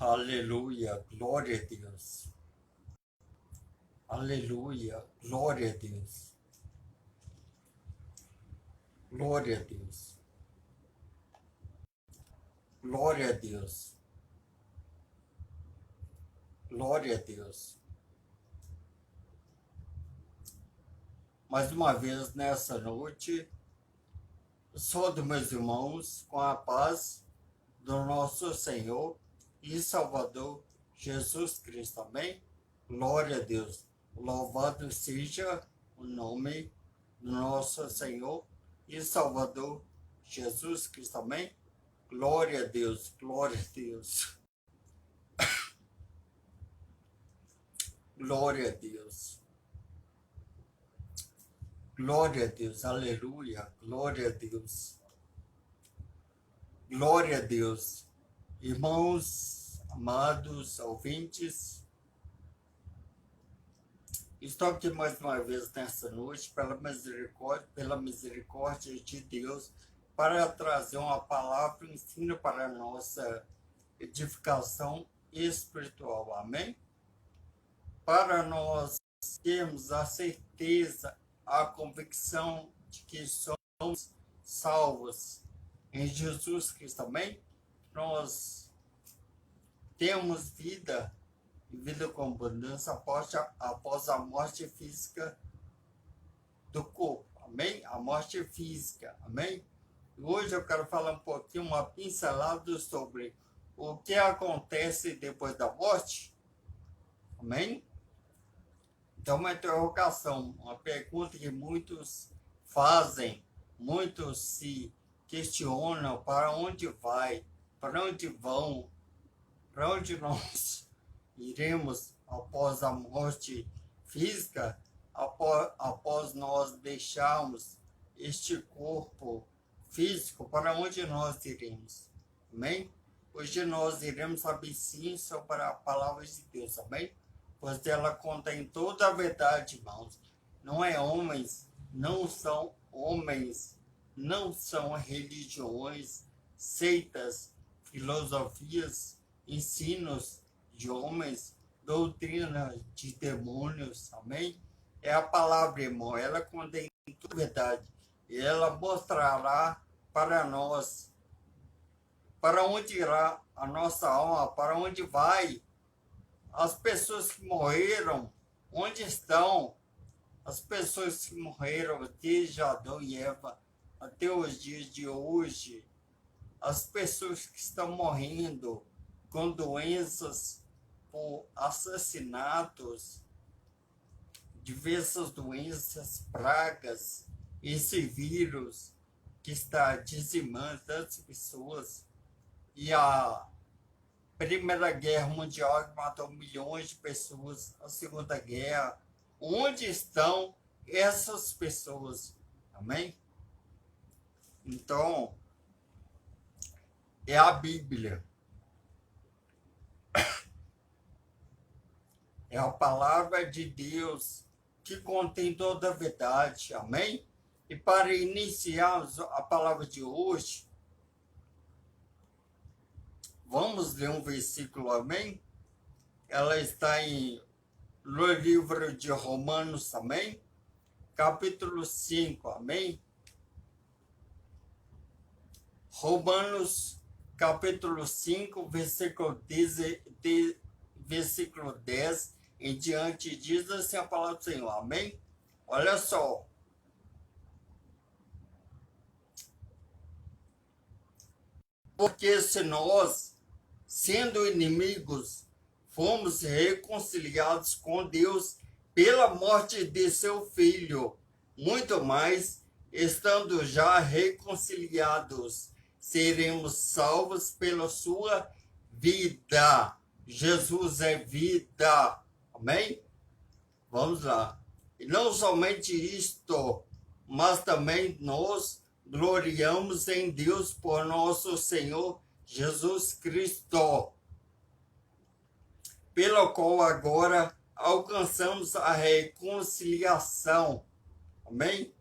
Aleluia, glória a Deus. Aleluia, glória a Deus. Glória a Deus. Glória a Deus. Glória a Deus. Mais uma vez nessa noite, saúdo meus irmãos com a paz do nosso Senhor e Salvador Jesus Cristo. Amém? Glória a Deus. Louvado seja o nome do nosso Senhor e Salvador Jesus Cristo. Amém? Glória a Deus. Glória a Deus. Glória a Deus. Glória a Deus. Aleluia. Glória a Deus. Glória a Deus. Irmãos, amados, ouvintes, estou aqui mais uma vez nessa noite pela misericórdia de Deus, para trazer uma palavra, um ensino para a nossa edificação espiritual. Amém? Para nós termos a certeza, a convicção de que somos salvos em Jesus Cristo. Amém? Nós temos vida e vida com abundância após a morte física do corpo. Amém? A morte física. Amém? E hoje eu quero falar um pouquinho, uma pincelada sobre o que acontece depois da morte. Amém? Então, uma interrogação, uma pergunta que muitos fazem, muitos se questionam: para onde vai? Para onde vão? Para onde nós iremos após a morte física, após nós deixarmos este corpo físico? Para onde nós iremos? Amém? Hoje nós iremos saber sim sobre a palavra de Deus. Amém? Pois ela contém toda a verdade, irmãos. Não é homens, não são homens, não são religiões, seitas, filosofias, ensinos de homens, doutrina de demônios. Amém? É a palavra, irmão. Ela contém toda a verdade. E ela mostrará para nós para onde irá a nossa alma, para onde vai. As pessoas que morreram, onde estão? As pessoas que morreram desde Adão e Eva até os dias de hoje. As pessoas que estão morrendo com doenças, por assassinatos, diversas doenças, pragas, esse vírus que está dizimando tantas pessoas. E a Primeira Guerra Mundial, que matou milhões de pessoas, a Segunda Guerra. Onde estão essas pessoas? Amém? Então, é a Bíblia. É a palavra de Deus que contém toda a verdade. Amém? E para iniciarmos a palavra de hoje, vamos ler um versículo, amém? Ela está no livro de Romanos, amém? Capítulo 5, amém? Romanos, capítulo 5, versículo 10 em diante, diz assim a palavra do Senhor, amém? Olha só. Porque se nós, sendo inimigos, fomos reconciliados com Deus pela morte de seu Filho, muito mais, estando já reconciliados, seremos salvos pela sua vida. Jesus é vida. Amém? Vamos lá. E não somente isto, mas também nós gloriamos em Deus por nosso Senhor Jesus Cristo, pelo qual agora alcançamos a reconciliação. Amém?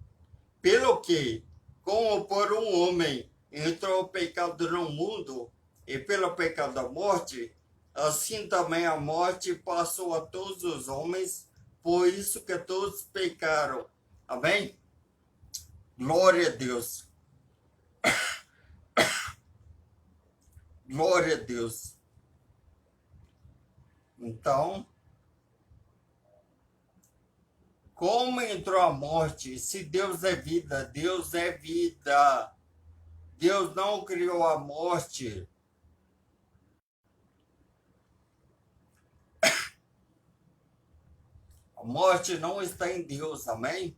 Pelo que, como por um homem entrou o pecado no mundo, e pelo pecado da morte, assim também a morte passou a todos os homens, por isso que todos pecaram. Amém? Glória a Deus. Glória a Deus. Então, como entrou a morte? Se Deus é vida, Deus é vida. Deus não criou a morte. A morte não está em Deus, amém?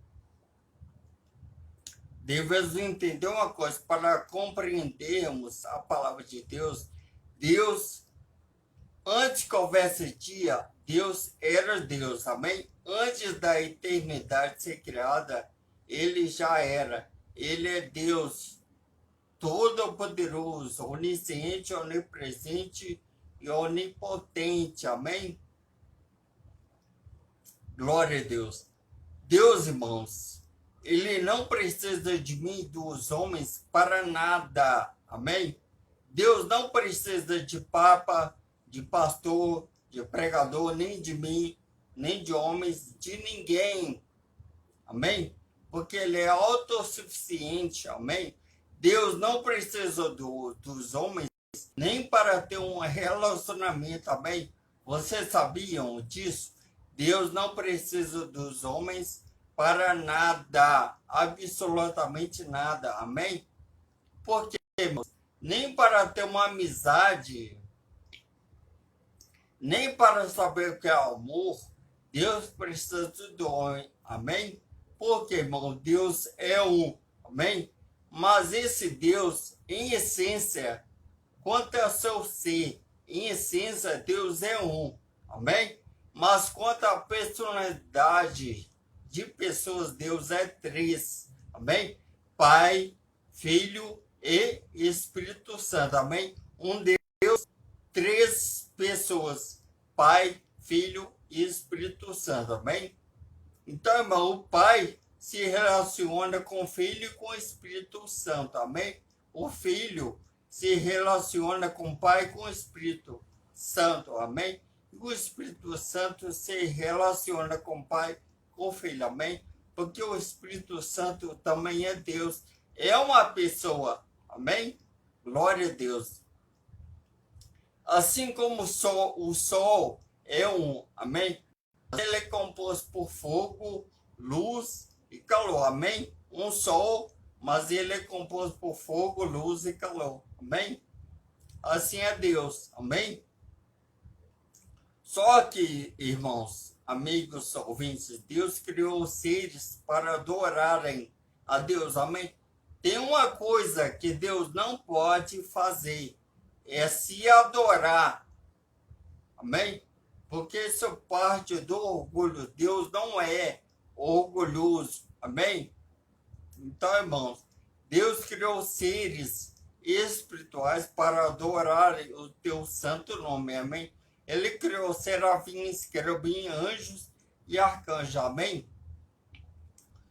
Devemos entender uma coisa, para compreendermos a palavra de Deus, Deus, antes que houvesse dia, Deus era Deus, amém? Antes da eternidade ser criada, Ele já era. Ele é Deus, todo-poderoso, onisciente, onipresente e onipotente, amém? Glória a Deus. Deus, irmãos, Ele não precisa de mim e dos homens para nada, amém? Deus não precisa de papa, de pastor, de pregador, nem de mim, nem de homens, de ninguém, amém? Porque Ele é autossuficiente, amém? Deus não precisa dos homens nem para ter um relacionamento, amém? Vocês sabiam disso? Deus não precisa dos homens para nada, absolutamente nada, amém? Porque, irmãos, nem para ter uma amizade, nem para saber o que é amor, Deus precisa do homem, amém? Porque, irmão, Deus é um, amém? Mas esse Deus, em essência, quanto ao seu ser, em essência, Deus é um, amém? Mas quanto à personalidade de pessoas, Deus é três, amém? Pai, Filho e Espírito Santo, amém? Um Deus, três pessoas, Pai, Filho e Espírito Santo, amém? Então, irmão, o Pai se relaciona com o Filho e com o Espírito Santo, amém? O Filho se relaciona com o Pai e com o Espírito Santo, amém? E o Espírito Santo se relaciona com o Pai, com o Filho, amém? Porque o Espírito Santo também é Deus, é uma pessoa, amém? Glória a Deus. Assim como o sol é um, amém? Ele é composto por fogo, luz e calor, amém? Um sol, mas ele é composto por fogo, luz e calor, amém? Assim é Deus, amém? Só que, irmãos, amigos, ouvintes, Deus criou os seres para adorarem a Deus, amém? Tem uma coisa que Deus não pode fazer, é se adorar, amém? Porque isso parte do orgulho. Deus não é orgulhoso, amém? Então, irmãos, Deus criou seres espirituais para adorar o teu santo nome, amém? Ele criou serafins, querubins, anjos e arcanjos, amém?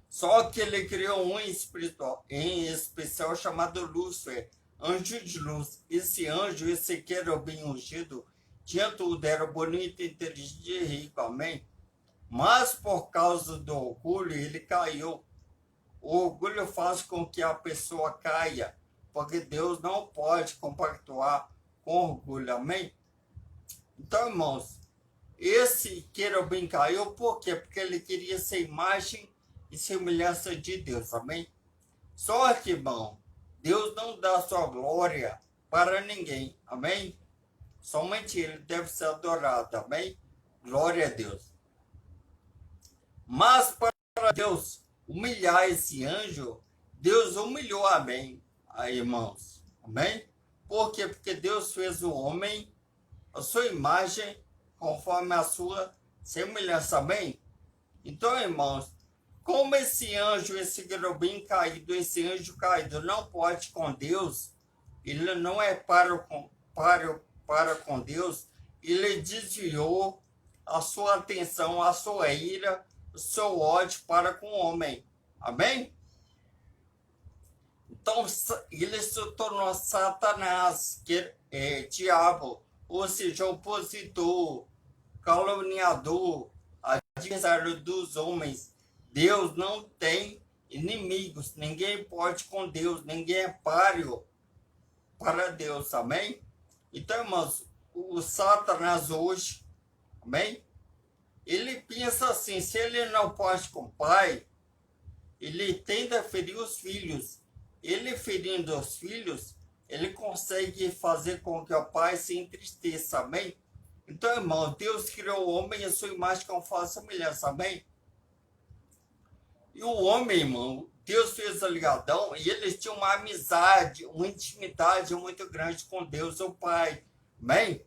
Só que ele criou um espiritual, em especial chamado Lúcifer, anjo de luz. Esse anjo, esse querubim ungido, tinha tudo, era bonito, inteligente e rico, amém? Mas por causa do orgulho, ele caiu. O orgulho faz com que a pessoa caia, porque Deus não pode compactuar com orgulho, amém? Então, irmãos, esse querubim caiu por quê? Porque ele queria ser imagem e semelhança de Deus, amém? Só que, irmão, Deus não dá sua glória para ninguém, amém? Somente ele deve ser adorado, amém? Glória a Deus. Mas para Deus humilhar esse anjo, Deus humilhou, amém? Aí, irmãos, amém? Por quê? Porque Deus fez o homem a sua imagem conforme a sua semelhança, amém? Então, irmãos, como esse anjo, esse querubim caído, esse anjo caído não pode com Deus, ele não é para com Deus, ele desviou a sua atenção, a sua ira, o seu ódio para com o homem. Amém? Então, ele se tornou Satanás, que é diabo, ou seja, opositor, caluniador, adversário dos homens. Deus não tem inimigos, ninguém pode com Deus, ninguém é páreo para Deus, amém? Então, irmãos, o Satanás hoje, amém? Ele pensa assim, se ele não pode com o pai, ele tenta ferir os filhos. Ele ferindo os filhos, ele consegue fazer com que o pai se entristeça, amém? Então, irmão, Deus criou o homem a sua imagem conforme a semelhança, amém? E o homem, irmão, Deus fez a ligadão e eles tinham uma amizade, uma intimidade muito grande com Deus, o Pai, amém?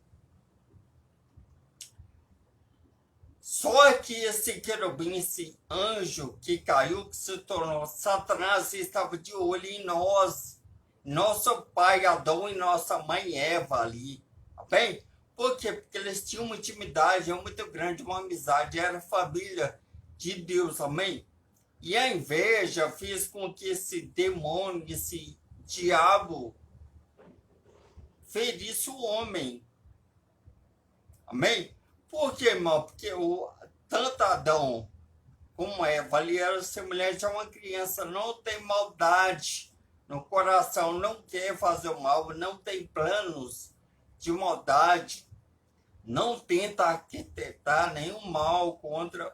Só que esse querubim, esse anjo que caiu, que se tornou Satanás, estava de olho em nós, nosso pai Adão e nossa mãe Eva ali, amém? Por quê? Porque eles tinham uma intimidade muito grande, uma amizade, era família de Deus, amém? E a inveja fez com que esse demônio, esse diabo, ferisse o homem, amém? Por quê, irmão? Porque tanto Adão como Eva ali eram semelhantes a uma criança, não tem maldade no coração, não quer fazer o mal, não tem planos de maldade, não tenta arquitetar nenhum mal contra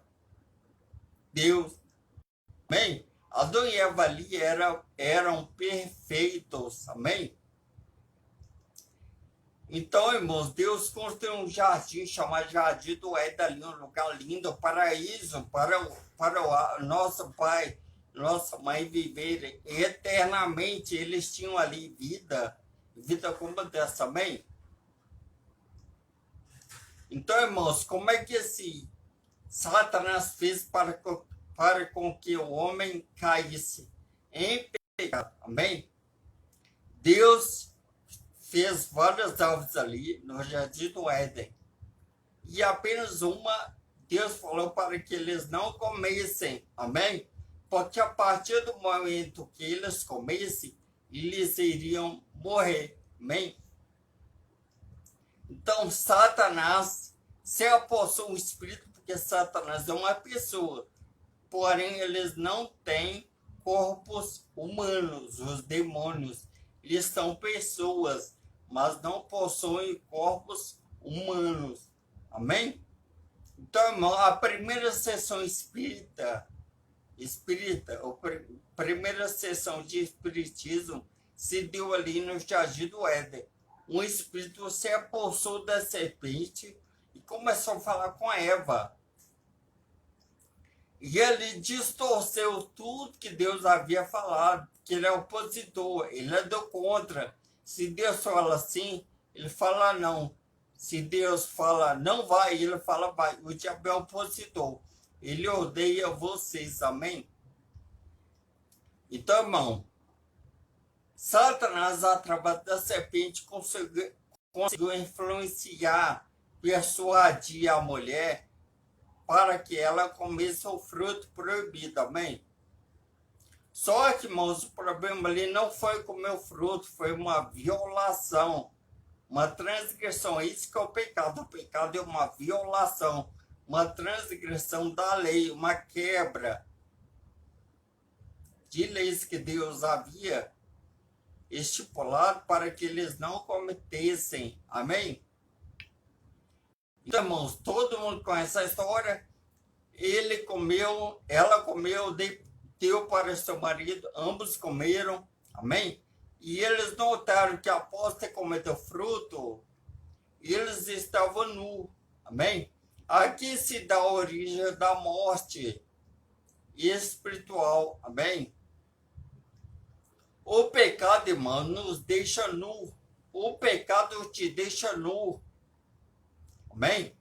Deus. Amém? Adão e Eva ali eram perfeitos, amém? Então, irmãos, Deus construiu um jardim chamado Jardim do Éden, ali, um lugar lindo, paraíso, para o nosso pai, nossa mãe viverem eternamente. Eles tinham ali vida como dessa, amém? Então, irmãos, como é que esse Satanás fez para com que o homem caísse em pecado, amém? Deus fez várias árvores ali no Jardim do Éden. E apenas uma, Deus falou para que eles não comessem, amém? Porque a partir do momento que eles comessem, eles iriam morrer, amém? Então, Satanás se apossou um espírito, porque Satanás é uma pessoa, porém eles não têm corpos humanos, os demônios. Eles são pessoas, mas não possuem corpos humanos. Amém? Então, irmão, a primeira sessão espírita, a primeira sessão de espiritismo se deu ali no Jardim do Éden. Um espírito se apossou da serpente e começou a falar com a Eva. E ele distorceu tudo que Deus havia falado, que ele é opositor, ele é do contra. Se Deus fala assim, ele fala não. Se Deus fala não vai, ele fala vai. O diabo é opositor. Ele odeia vocês, amém? Então, irmão, Satanás, através da serpente, conseguiu influenciar, persuadir a mulher para que ela comesse o fruto proibido, amém? Só que, irmãos, o problema ali não foi comer o fruto, foi uma violação, uma transgressão. Isso que é o pecado. O pecado é uma violação, uma transgressão da lei, uma quebra de leis que Deus havia estipulado para que eles não cometessem, amém? Então, irmãos, todo mundo conhece a história. Ele comeu, ela comeu, deu para seu marido, ambos comeram, amém? E eles notaram que após ter comido o fruto, eles estavam nus, amém? Aqui se dá a origem da morte espiritual, amém? O pecado, irmão, nos deixa nu. O pecado te deixa nu. Amém?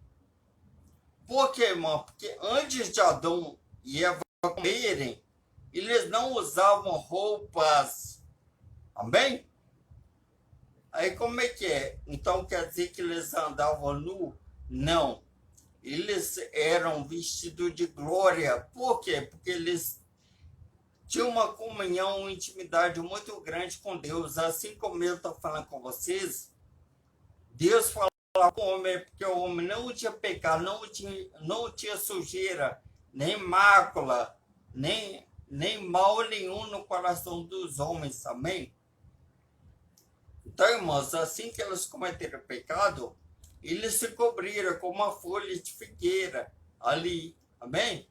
Por quê, irmão? Porque antes de Adão e Eva comerem, eles não usavam roupas. Amém? Aí como é que é? Então quer dizer que eles andavam nu? Não. Eles eram vestidos de glória. Por quê? Porque eles tinham uma comunhão, uma intimidade muito grande com Deus. Assim como eu estou falando com vocês, Deus fala com o homem, porque o homem não tinha pecado, não tinha sujeira, nem mácula, nem mal nenhum no coração dos homens, amém? Então, irmãos, assim que eles cometeram pecado, eles se cobriram com uma folha de figueira ali, amém?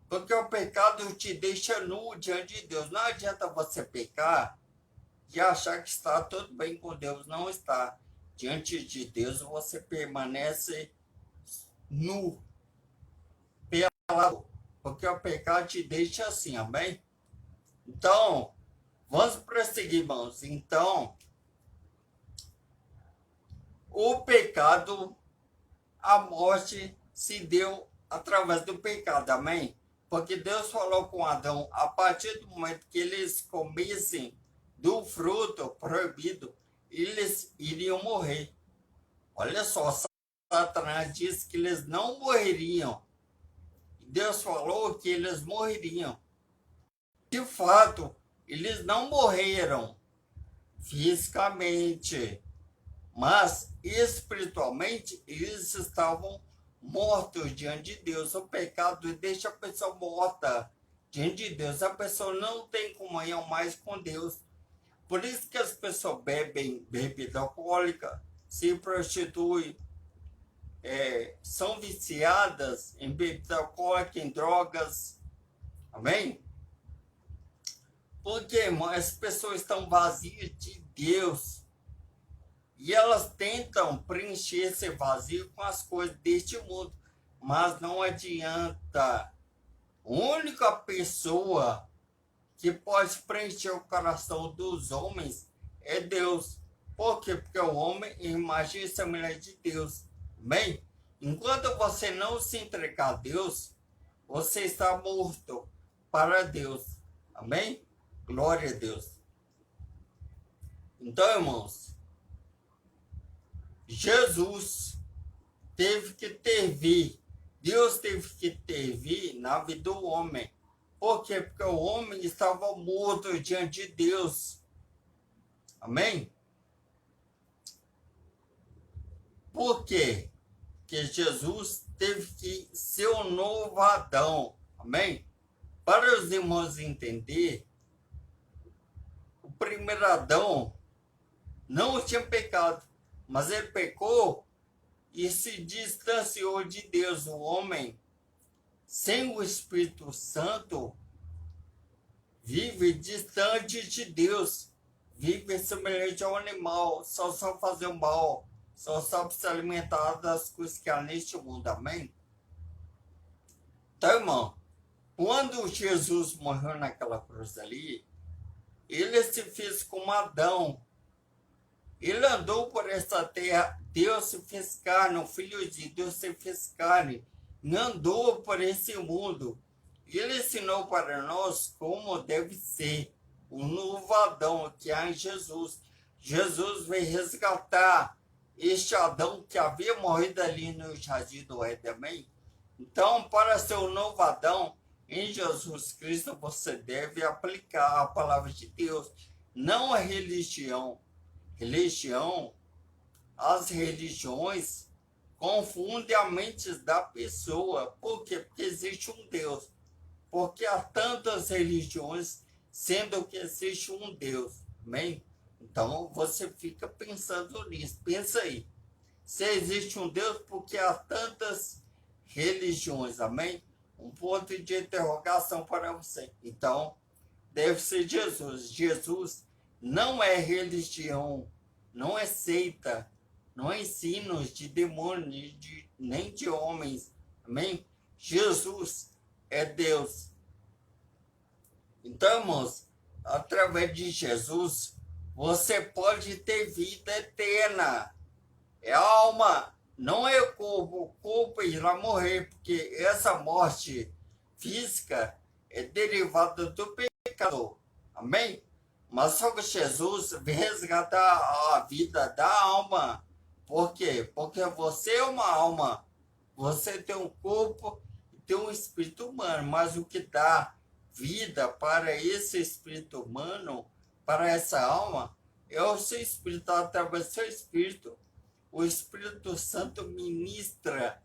Porque o pecado te deixa nu diante de Deus. Não adianta você pecar e achar que está tudo bem com Deus. Não está. Diante de Deus você permanece nu, pelado. Porque o pecado te deixa assim, amém? Então, vamos prosseguir, irmãos. Então, o pecado, a morte se deu através do pecado, amém? Porque Deus falou com Adão, a partir do momento que eles comessem do fruto proibido, eles iriam morrer. Olha só, Satanás disse que eles não morreriam. Deus falou que eles morreriam. De fato, eles não morreram fisicamente, mas espiritualmente eles estavam mortos diante de Deus. O pecado deixa a pessoa morta diante de Deus. A pessoa não tem comunhão mais com Deus. Por isso que as pessoas bebem bebida alcoólica, se prostituem, são viciadas em bebida alcoólica, em drogas. Amém? Porque, irmão, as pessoas estão vazias de Deus. E elas tentam preencher esse vazio com as coisas deste mundo. Mas não adianta. A única pessoa que pode preencher o coração dos homens é Deus. Por quê? Porque o homem é imagem e semelhança de Deus. Amém? Enquanto você não se entregar a Deus, você está morto para Deus. Amém? Glória a Deus. Então, irmãos, Jesus teve que intervir. Deus teve que intervir na vida do homem. Por quê? Porque o homem estava morto diante de Deus. Amém? Por quê? Porque Jesus teve que ser um novo Adão. Amém? Para os irmãos entenderem, o primeiro Adão não tinha pecado, mas ele pecou e se distanciou de Deus. O homem, sem o Espírito Santo, vive distante de Deus, vive semelhante ao animal, só sabe fazer o mal, só sabe se alimentar das coisas que há neste mundo. Amém? Então, irmão, quando Jesus morreu naquela cruz ali, ele se fez como Adão. Ele andou por essa terra, Deus se fez carne, o Filho de Deus se fez carne, andou por esse mundo. Ele ensinou para nós como deve ser o novo Adão que há em Jesus. Jesus veio resgatar este Adão que havia morrido ali no jardim do Éden. Então, para ser o novo Adão, em Jesus Cristo, você deve aplicar a palavra de Deus, não a religião. As religiões confundem a mente da pessoa. Por quê? Porque existe um Deus. Porque há tantas religiões, sendo que existe um Deus. Amém? Então, você fica pensando nisso. Pensa aí. Se existe um Deus, porque há tantas religiões. Amém? Um ponto de interrogação para você. Então, deve ser Jesus. Jesus não é religião, não é seita, não é ensinos de demônios, nem de homens. Amém? Jesus é Deus. Então, irmãos, através de Jesus, você pode ter vida eterna. É alma, não é o corpo. O corpo irá morrer, porque essa morte física é derivada do pecado. Amém? Mas só que Jesus vem resgatar a vida da alma. Por quê? Porque você é uma alma. Você tem um corpo e tem um espírito humano. Mas o que dá vida para esse espírito humano, para essa alma, é o seu espírito, através do seu espírito. O Espírito Santo ministra,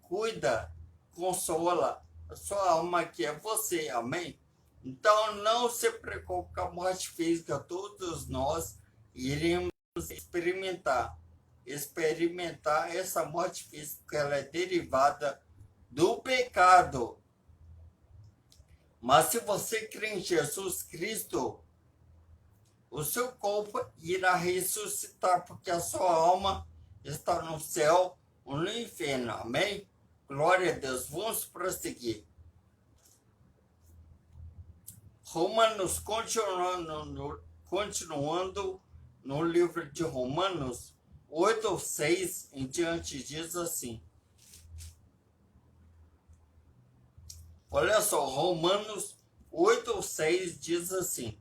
cuida, consola a sua alma, que é você, amém? Então não se preocupe com a morte física, todos nós iremos experimentar essa morte física, que ela é derivada do pecado. Mas se você crê em Jesus Cristo, o seu corpo irá ressuscitar, porque a sua alma está no céu ou no inferno. Amém? Glória a Deus. Vamos prosseguir. Romanos, continuando no livro de Romanos 8:6 em diante, diz assim. Olha só, Romanos 8:6 diz assim: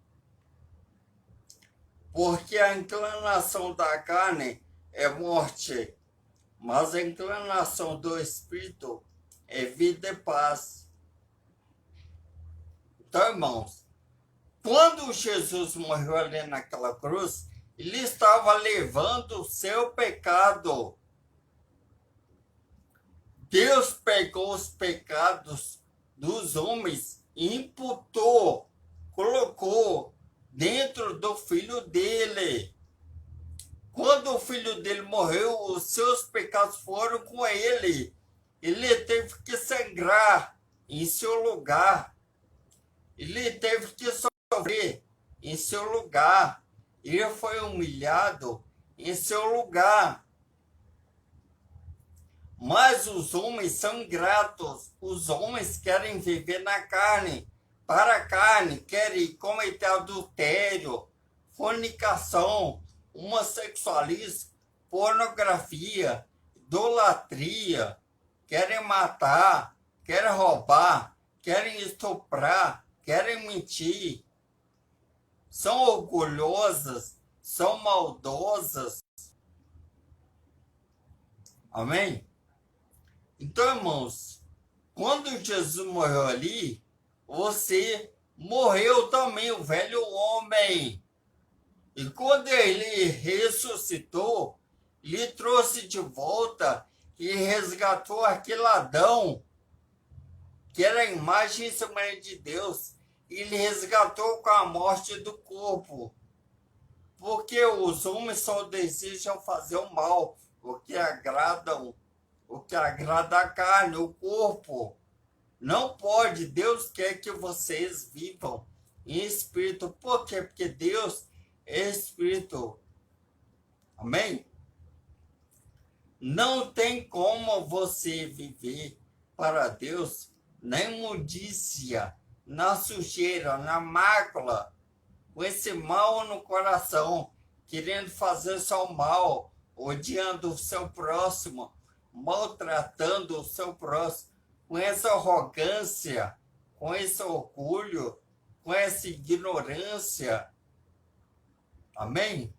porque a inclinação da carne é morte, mas a inclinação do Espírito é vida e paz. Então, irmãos, quando Jesus morreu ali naquela cruz, ele estava levando o seu pecado. Deus pegou os pecados dos homens e imputou, colocou dentro do filho dele. Quando o filho dele morreu, os seus pecados foram com ele. Ele teve que sangrar em seu lugar. Ele teve que sofrer em seu lugar. Ele foi humilhado em seu lugar. Mas os homens são ingratos. Os homens querem viver na carne. Para a carne, querem cometer adultério, fornicação, homossexualismo, pornografia, idolatria, querem matar, querem roubar, querem estuprar, querem mentir, são orgulhosas, são maldosas. Amém? Então, irmãos, quando Jesus morreu ali, você morreu também, o velho homem. E quando ele ressuscitou, ele trouxe de volta e resgatou aquele Adão, que era a imagem e semelhança de Deus. Ele resgatou com a morte do corpo. Porque os homens só desejam fazer o mal, o que agrada a carne, o corpo. Não pode. Deus quer que vocês vivam em espírito. Por quê? Porque Deus é espírito. Amém? Não tem como você viver para Deus na imundícia, na sujeira, na mácula, com esse mal no coração, querendo fazer só o mal, odiando o seu próximo, maltratando o seu próximo, com essa arrogância, com esse orgulho, com essa ignorância. Amém?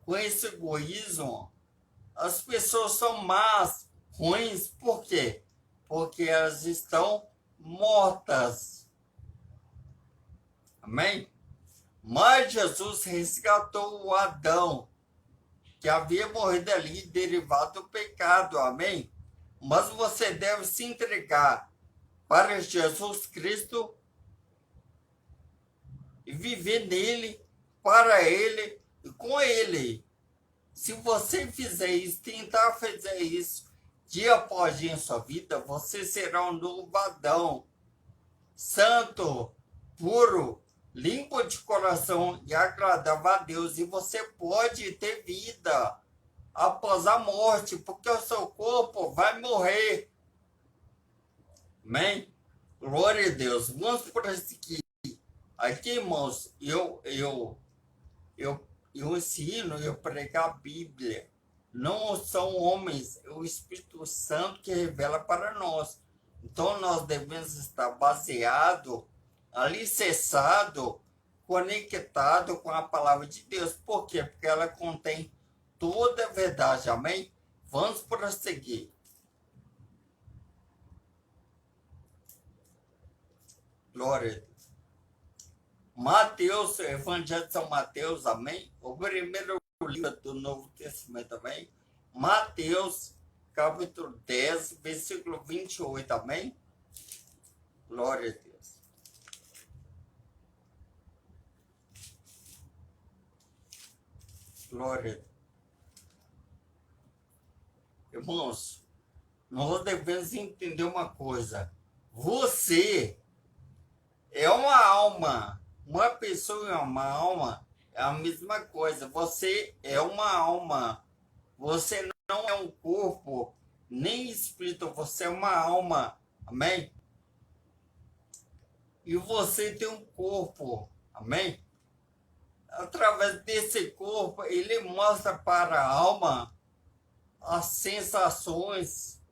Com esse egoísmo. As pessoas são más, ruins. Por quê? Porque elas estão mortas. Amém? Mas Jesus resgatou o Adão, que havia morrido ali, derivado do pecado. Amém? Mas você deve se entregar para Jesus Cristo e viver nele, para ele e com ele. Se você fizer isso, tentar fazer isso dia após dia em sua vida, você será um novo Adão, santo, puro, limpo de coração e agradável a Deus. E você pode ter vida após a morte, porque o seu corpo vai morrer. Amém? Glória a Deus. Vamos por aqui. Aqui, irmãos, eu ensino, eu prego a Bíblia. Não são homens, é o Espírito Santo que revela para nós. Então, nós devemos estar baseado, alicerçado, conectado com a palavra de Deus. Por quê? Porque ela contém toda a verdade. Amém? Vamos prosseguir. Glória a Deus. Mateus, Evangelho de São Mateus, amém? O primeiro livro do Novo Testamento, amém? Mateus, capítulo 10, versículo 28, amém? Glória a Deus. Glória a Deus. Irmãos, nós devemos entender uma coisa. Você é uma alma. Uma pessoa é uma alma. É a mesma coisa. Você é uma alma. Você não é um corpo, nem espírito. Você é uma alma. Amém? E você tem um corpo. Amém? Através desse corpo, ele mostra para a alma as sensações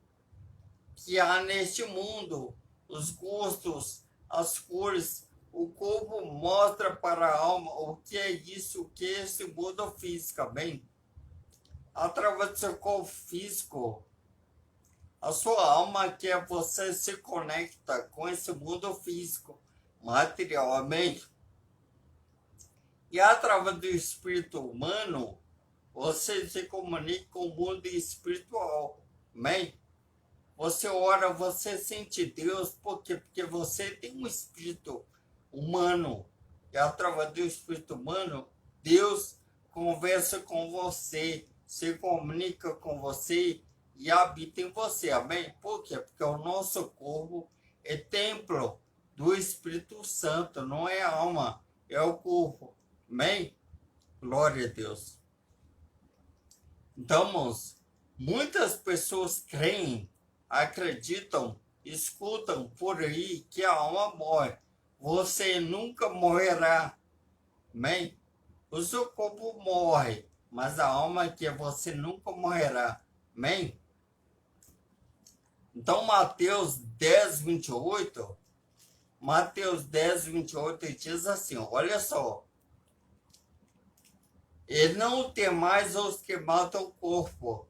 que há neste mundo, os gostos, as cores. O corpo mostra para a alma o que é isso, o que é esse mundo físico, bem? Através do seu corpo físico, a sua alma quer você se conecta com esse mundo físico, materialmente. E através do espírito humano, você se comunica com o mundo espiritual, amém? Você ora, você sente Deus, por quê? Porque você tem um espírito humano. E através do espírito humano, Deus conversa com você, se comunica com você e habita em você, amém? Por quê? Porque o nosso corpo é templo do Espírito Santo, não é a alma, é o corpo, amém? Glória a Deus. Então, irmãos, muitas pessoas creem, acreditam, escutam por aí que a alma morre. Você nunca morrerá. Amém? O seu corpo morre, mas a alma que você nunca morrerá. Amém? Então, Mateus 10, 28, Mateus 10, 28 diz assim, olha só. E não temais os que matam o corpo,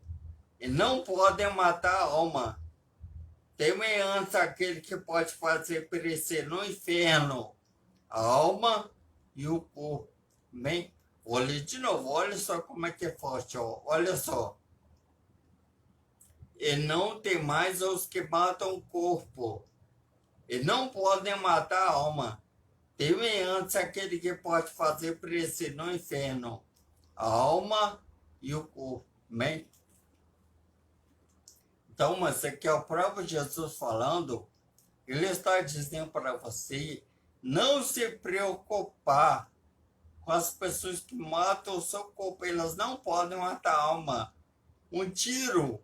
e não podem matar a alma. Temei antes aquele que pode fazer perecer no inferno a alma e o corpo. Amém? Olha de novo, olha só como é que é forte, ó. Olha só. E não temais os que matam o corpo, e não podem matar a alma. Temei antes aquele que pode fazer perecer no inferno a alma e o corpo. Amém? Então, mas aqui é o próprio Jesus falando, ele está dizendo para você não se preocupar com as pessoas que matam o seu corpo, elas não podem matar a alma. Um tiro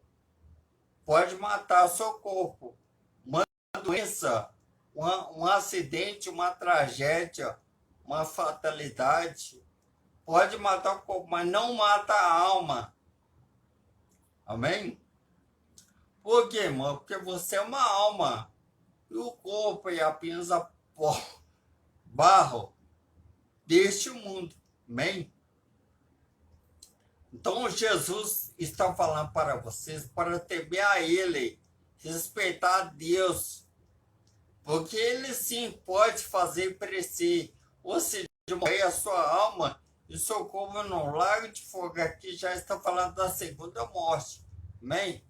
pode matar o seu corpo. Uma doença, um acidente, uma tragédia, uma fatalidade, pode matar o corpo, mas não mata a alma. Amém? Por quê, irmão? Porque você é uma alma. E o corpo é apenas a pó, barro deste mundo. Amém? Então Jesus está falando para vocês para temer a Ele, respeitar a Deus, porque Ele sim pode fazer perecer, ou seja, morrer a sua alma e seu corpo no lago de fogo. Aqui já está falando da segunda morte. Amém?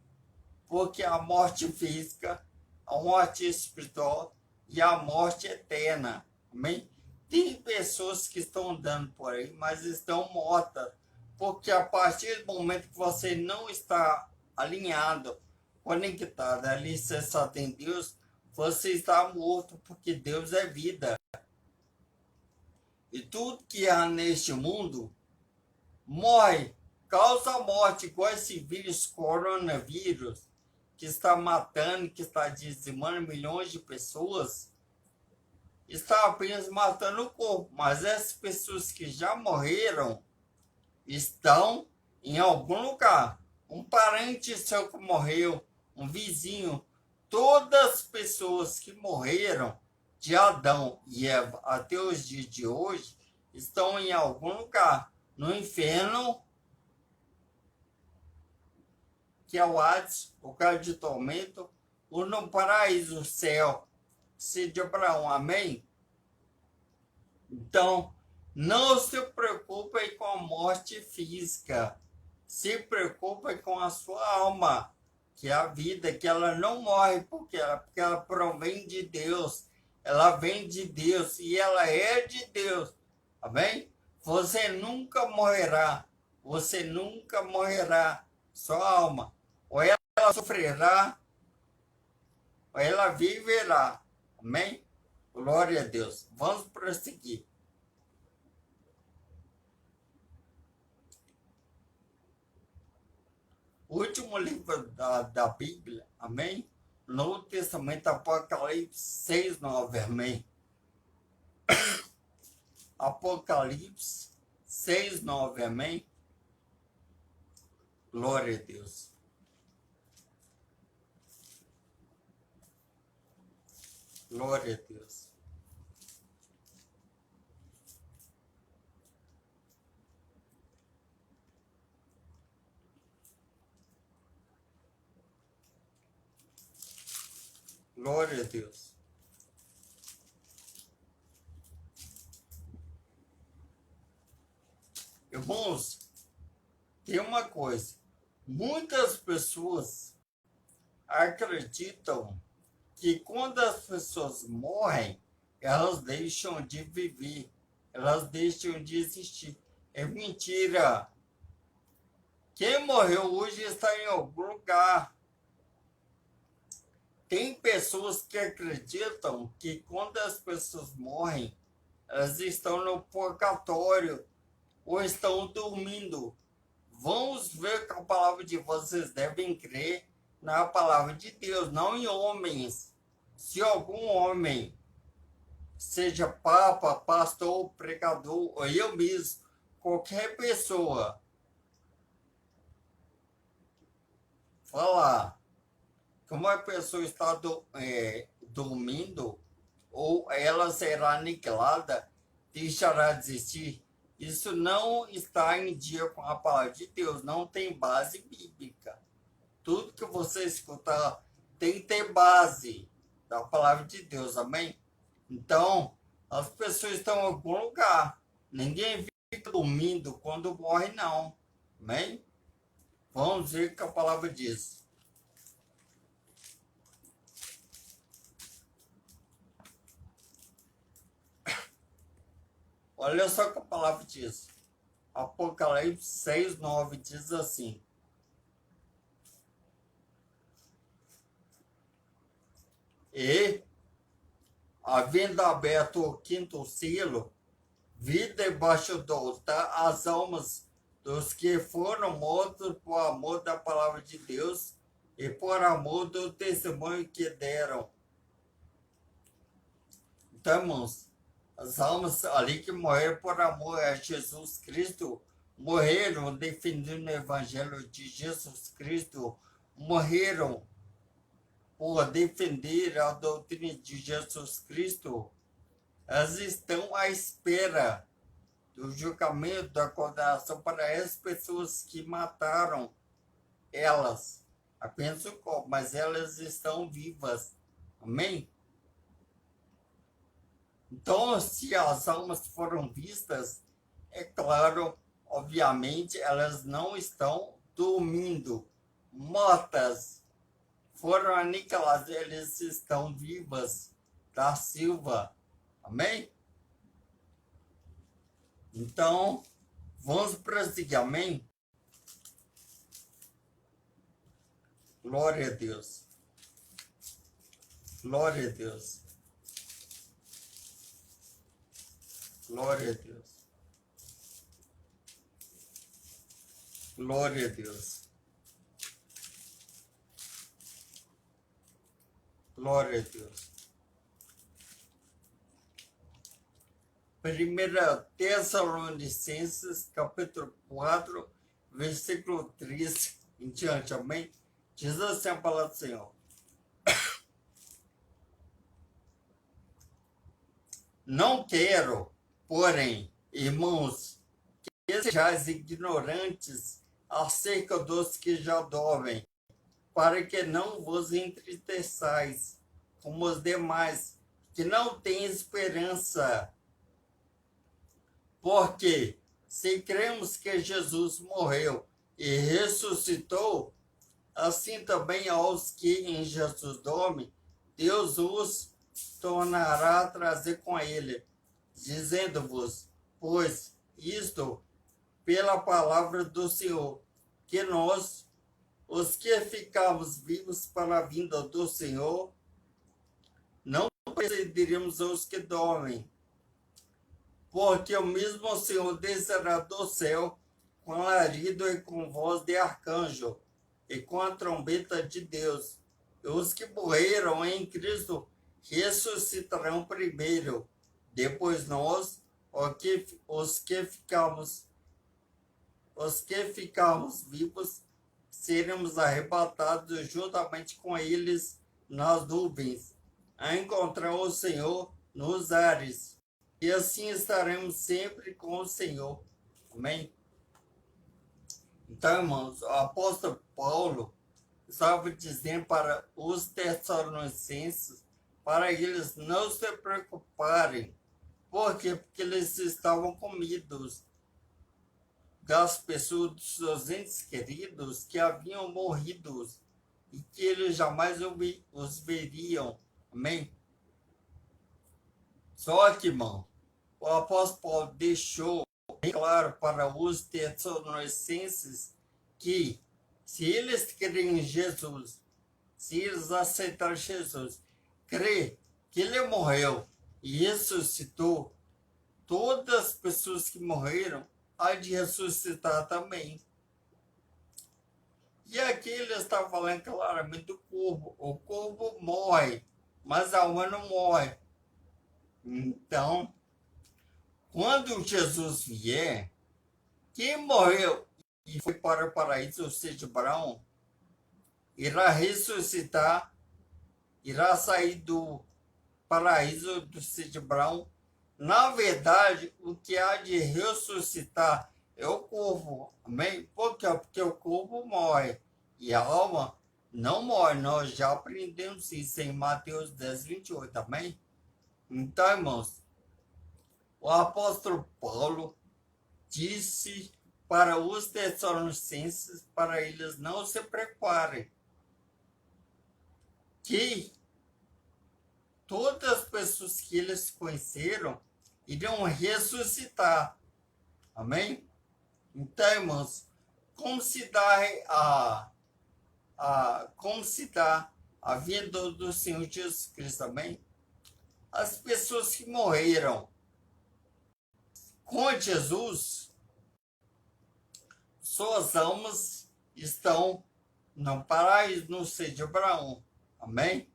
Porque a morte física, a morte espiritual e a morte eterna. Amém? Tem pessoas que estão andando por aí, mas estão mortas. Porque a partir do momento que você não está alinhado, conectado, alicerçado em Deus, você está morto, porque Deus é vida. E tudo que há neste mundo morre, causa morte, igual esse vírus, coronavírus, que está matando, que está dizimando milhões de pessoas, está apenas matando o corpo. Mas essas pessoas que já morreram estão em algum lugar. Um parente seu que morreu, um vizinho, todas as pessoas que morreram de Adão e Eva até os dias de hoje estão em algum lugar. No inferno, que é o Hades, o lugar de tormento, ou no paraíso, o céu, se de Abraão, amém? Então, não se preocupem com a morte física, Se preocupe com a sua alma, que é a vida, que ela não morre porque ela provém de Deus, ela vem de Deus e ela é de Deus. Amém? Você nunca morrerá. Você nunca morrerá. Sua alma. Ou ela sofrerá, ou ela viverá. Amém? Glória a Deus. Vamos prosseguir. O último livro da Bíblia, amém? Novo Testamento, Apocalipse 6:9, amém? Apocalipse 6:9, amém? Glória a Deus. Glória a Deus. Glória a Deus. Irmãos, tem uma coisa. Muitas pessoas acreditam que quando as pessoas morrem, elas deixam de viver, elas deixam de existir. É mentira. Quem morreu hoje está em algum lugar. Tem pessoas que acreditam que quando as pessoas morrem, elas estão no purgatório ou estão dormindo. Vamos ver que a palavra de vocês devem crer na palavra de Deus, não em homens. Se algum homem, seja papa, pastor, pregador, ou eu mesmo, qualquer pessoa, falar que uma pessoa está dormindo ou ela será aniquilada, deixará de existir, isso não está em dia com a palavra de Deus, não tem base bíblica. Tudo que você escutar tem que ter base da palavra de Deus, amém? Então, as pessoas estão em algum lugar. Ninguém fica dormindo quando morre, não. Amém? Vamos ver o que a palavra diz. Olha só o que a palavra diz. Apocalipse 6:9 diz assim: E, havendo aberto o quinto selo, vi debaixo do altar as almas dos que foram mortos por amor da palavra de Deus e por amor do testemunho que deram. Então, irmãos, as almas ali que morreram por amor a Jesus Cristo, morreram defendendo o evangelho de Jesus Cristo, morreram por defender a doutrina de Jesus Cristo, elas estão à espera do julgamento, da condenação para as pessoas que mataram elas. Apenas o corpo, mas elas estão vivas. Amém? Então, se as almas foram vistas, é claro, obviamente, elas não estão dormindo, mortas, foram aniquiladas, elas estão vivas, da Silva. Amém? Então, vamos prosseguir, amém? Glória a Deus. Glória a Deus. Glória a Deus. Glória a Deus. Glória a Deus. 1 Tessalonicenses, capítulo 4, versículo 13 em diante, amém? Diz assim a palavra do Senhor. Não quero, porém, irmãos, que sejais ignorantes acerca dos que já dormem, para que não vos entristeçais como os demais, que não têm esperança. Porque se cremos que Jesus morreu e ressuscitou, assim também aos que em Jesus dormem, Deus os tornará a trazer com ele, dizendo-vos, pois isto pela palavra do Senhor, que nós, os que ficamos vivos para a vinda do Senhor, não precederemos os que dormem, porque o mesmo Senhor descerá do céu com alarido e com voz de arcanjo, e com a trombeta de Deus. E os que morreram em Cristo ressuscitarão primeiro. Depois nós, os que ficarmos vivos, seremos arrebatados juntamente com eles nas nuvens, a encontrar o Senhor nos ares. E assim estaremos sempre com o Senhor. Amém? Então, irmãos, o apóstolo Paulo estava dizendo para os Tessalonicenses para eles não se preocuparem. Por quê? Porque eles estavam com medo das pessoas, dos seus entes queridos que haviam morrido e que eles jamais os veriam. Amém? Só que, irmão, o apóstolo Paulo deixou bem claro para os Tessalonicenses que se eles crerem em Jesus, se eles aceitarem Jesus, crer que ele morreu e ressuscitou, todas as pessoas que morreram há de ressuscitar também. E aqui ele está falando claramente do corpo. O corpo morre, mas a alma não morre. Então, quando Jesus vier, quem morreu e foi para o paraíso, ou seja, Abraão, irá ressuscitar, irá sair do paraíso do Cid Abraão. Na verdade, o que há de ressuscitar é o corpo. Amém? Por quê? Porque o corpo morre e a alma não morre. Nós já aprendemos isso em Mateus 10, 28. Amém? Então, irmãos, o apóstolo Paulo disse para os Tessalonicenses para eles não se preocuparem, que todas as pessoas que eles conheceram iriam ressuscitar. Amém? Então, irmãos, como se dá a vinda do Senhor Jesus Cristo? Amém? As pessoas que morreram com Jesus, suas almas estão no paraíso, no seio de Abraão. Amém?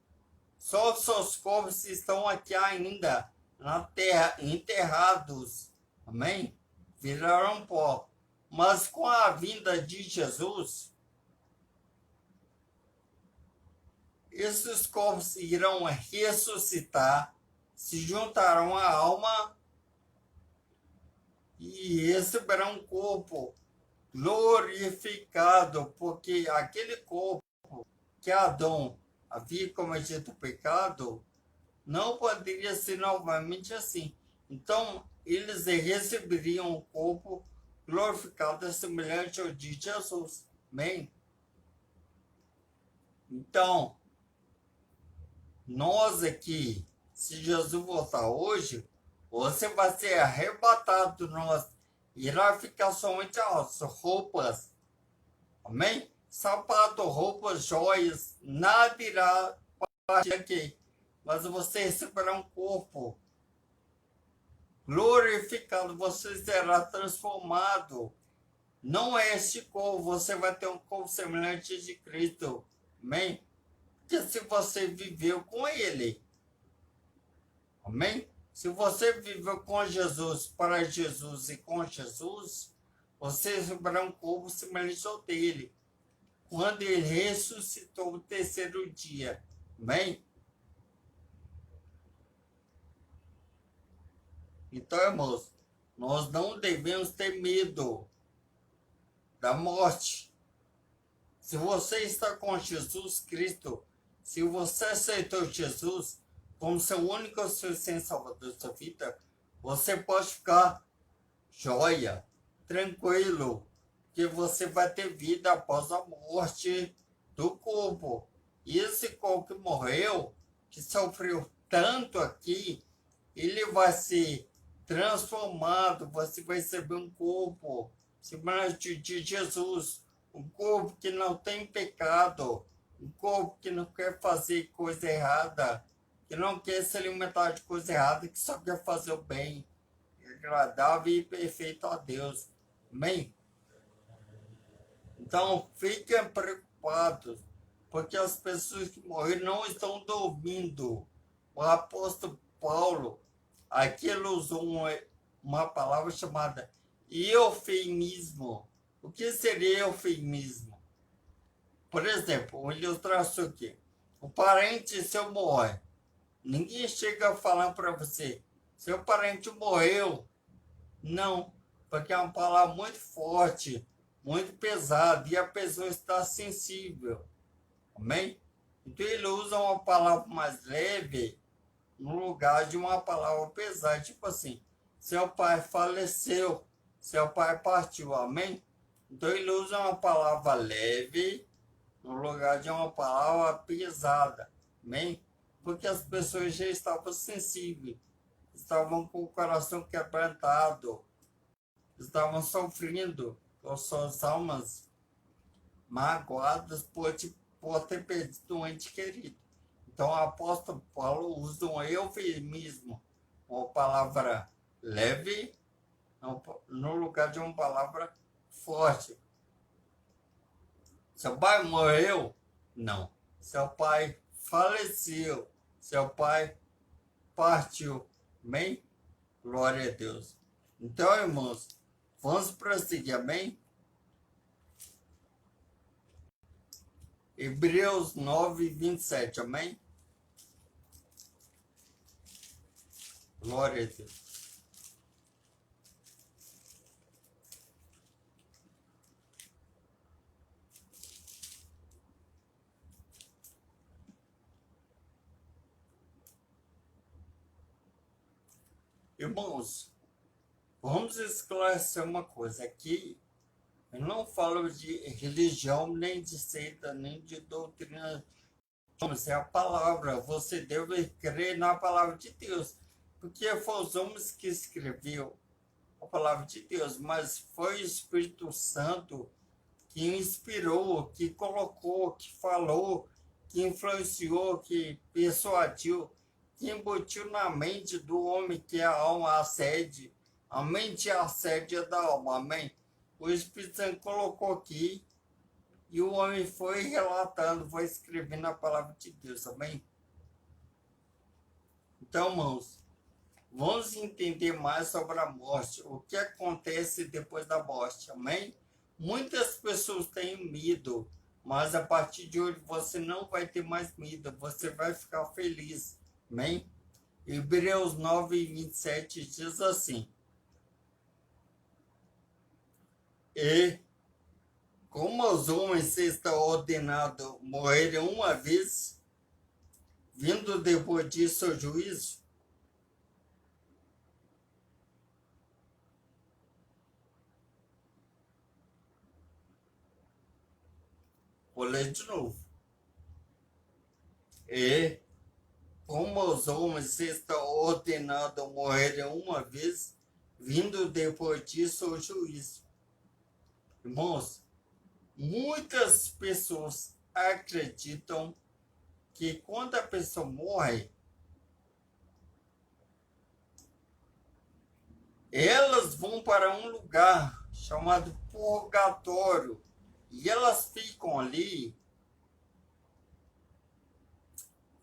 Só os seus corpos estão aqui ainda na terra, enterrados. Amém? Viraram pó. Mas com a vinda de Jesus, esses corpos irão ressuscitar, se juntarão à alma e receberão um corpo glorificado, porque aquele corpo que Adão havia cometido o pecado não poderia ser novamente assim. Então, eles receberiam um corpo glorificado semelhante ao de Jesus. Amém? Então, nós aqui, se Jesus voltar hoje, você vai ser arrebatado, nós irá ficar somente as roupas. Amém? Sapato, roupas, joias, nada irá partir aqui. Mas você receberá um corpo glorificado, você será transformado. Não é este corpo, você vai ter um corpo semelhante de Cristo. Amém? Porque se você viveu com Ele. Amém? Se você viveu com Jesus, para Jesus e com Jesus, você receberá um corpo semelhante ao dele, quando ele ressuscitou no terceiro dia. Amém? Então, irmãos, nós não devemos ter medo da morte. Se você está com Jesus Cristo, se você aceitou Jesus como seu único suficiente salvador da sua vida, você pode ficar joia, tranquilo, que você vai ter vida após a morte do corpo. E esse corpo que morreu, que sofreu tanto aqui, ele vai ser transformado, você vai receber um corpo semelhante de Jesus, um corpo que não tem pecado, um corpo que não quer fazer coisa errada, que não quer se alimentar de coisa errada, que só quer fazer o bem, agradável e perfeito a Deus. Amém? Então, fiquem preocupados, porque as pessoas que morreram não estão dormindo. O apóstolo Paulo, aqui ele usou uma palavra chamada eufemismo. O que seria eufemismo? Por exemplo, uma ilustração aqui. O parente seu morre. Ninguém chega falando para você, seu parente morreu. Não, porque é uma palavra muito forte, muito pesada, e a pessoa está sensível. Amém? Então ele usa uma palavra mais leve no lugar de uma palavra pesada. Tipo assim, seu pai faleceu, seu pai partiu. Amém? Então ele usa uma palavra leve no lugar de uma palavra pesada. Amém? Porque as pessoas já estavam sensíveis, estavam com o coração quebrantado, estavam sofrendo com suas almas magoadas por ter perdido um ente querido. Então, o apóstolo Paulo usa um eufemismo, uma palavra leve, no lugar de uma palavra forte. Seu pai morreu? Não. Seu pai faleceu. Seu pai partiu. Amém? Glória a Deus. Então, irmãos, vamos prosseguir, amém? Hebreus 9, 27, amém? Glória a Deus. Irmãos, vamos esclarecer uma coisa. Aqui eu não falo de religião, nem de seita, nem de doutrina. É a palavra. Você deve crer na palavra de Deus. Porque foi os homens que escreveu a palavra de Deus, mas foi o Espírito Santo que inspirou, que colocou, que falou, que influenciou, que persuadiu, que embutiu na mente do homem que a alma acede. A mente é a sede da alma, amém? O Espírito Santo colocou aqui e o homem foi relatando, foi escrevendo a palavra de Deus, amém? Então, irmãos, vamos entender mais sobre a morte, o que acontece depois da morte, amém? Muitas pessoas têm medo, mas a partir de hoje você não vai ter mais medo, você vai ficar feliz, amém? Hebreus 9, 27 diz assim: E como os homens estão ordenados morrerem uma vez, vindo depois disso o juízo. Vou ler de novo. E como os homens estão ordenados morrerem uma vez, vindo depois disso o juízo. Irmãos, muitas pessoas acreditam que quando a pessoa morre, elas vão para um lugar chamado purgatório e elas ficam ali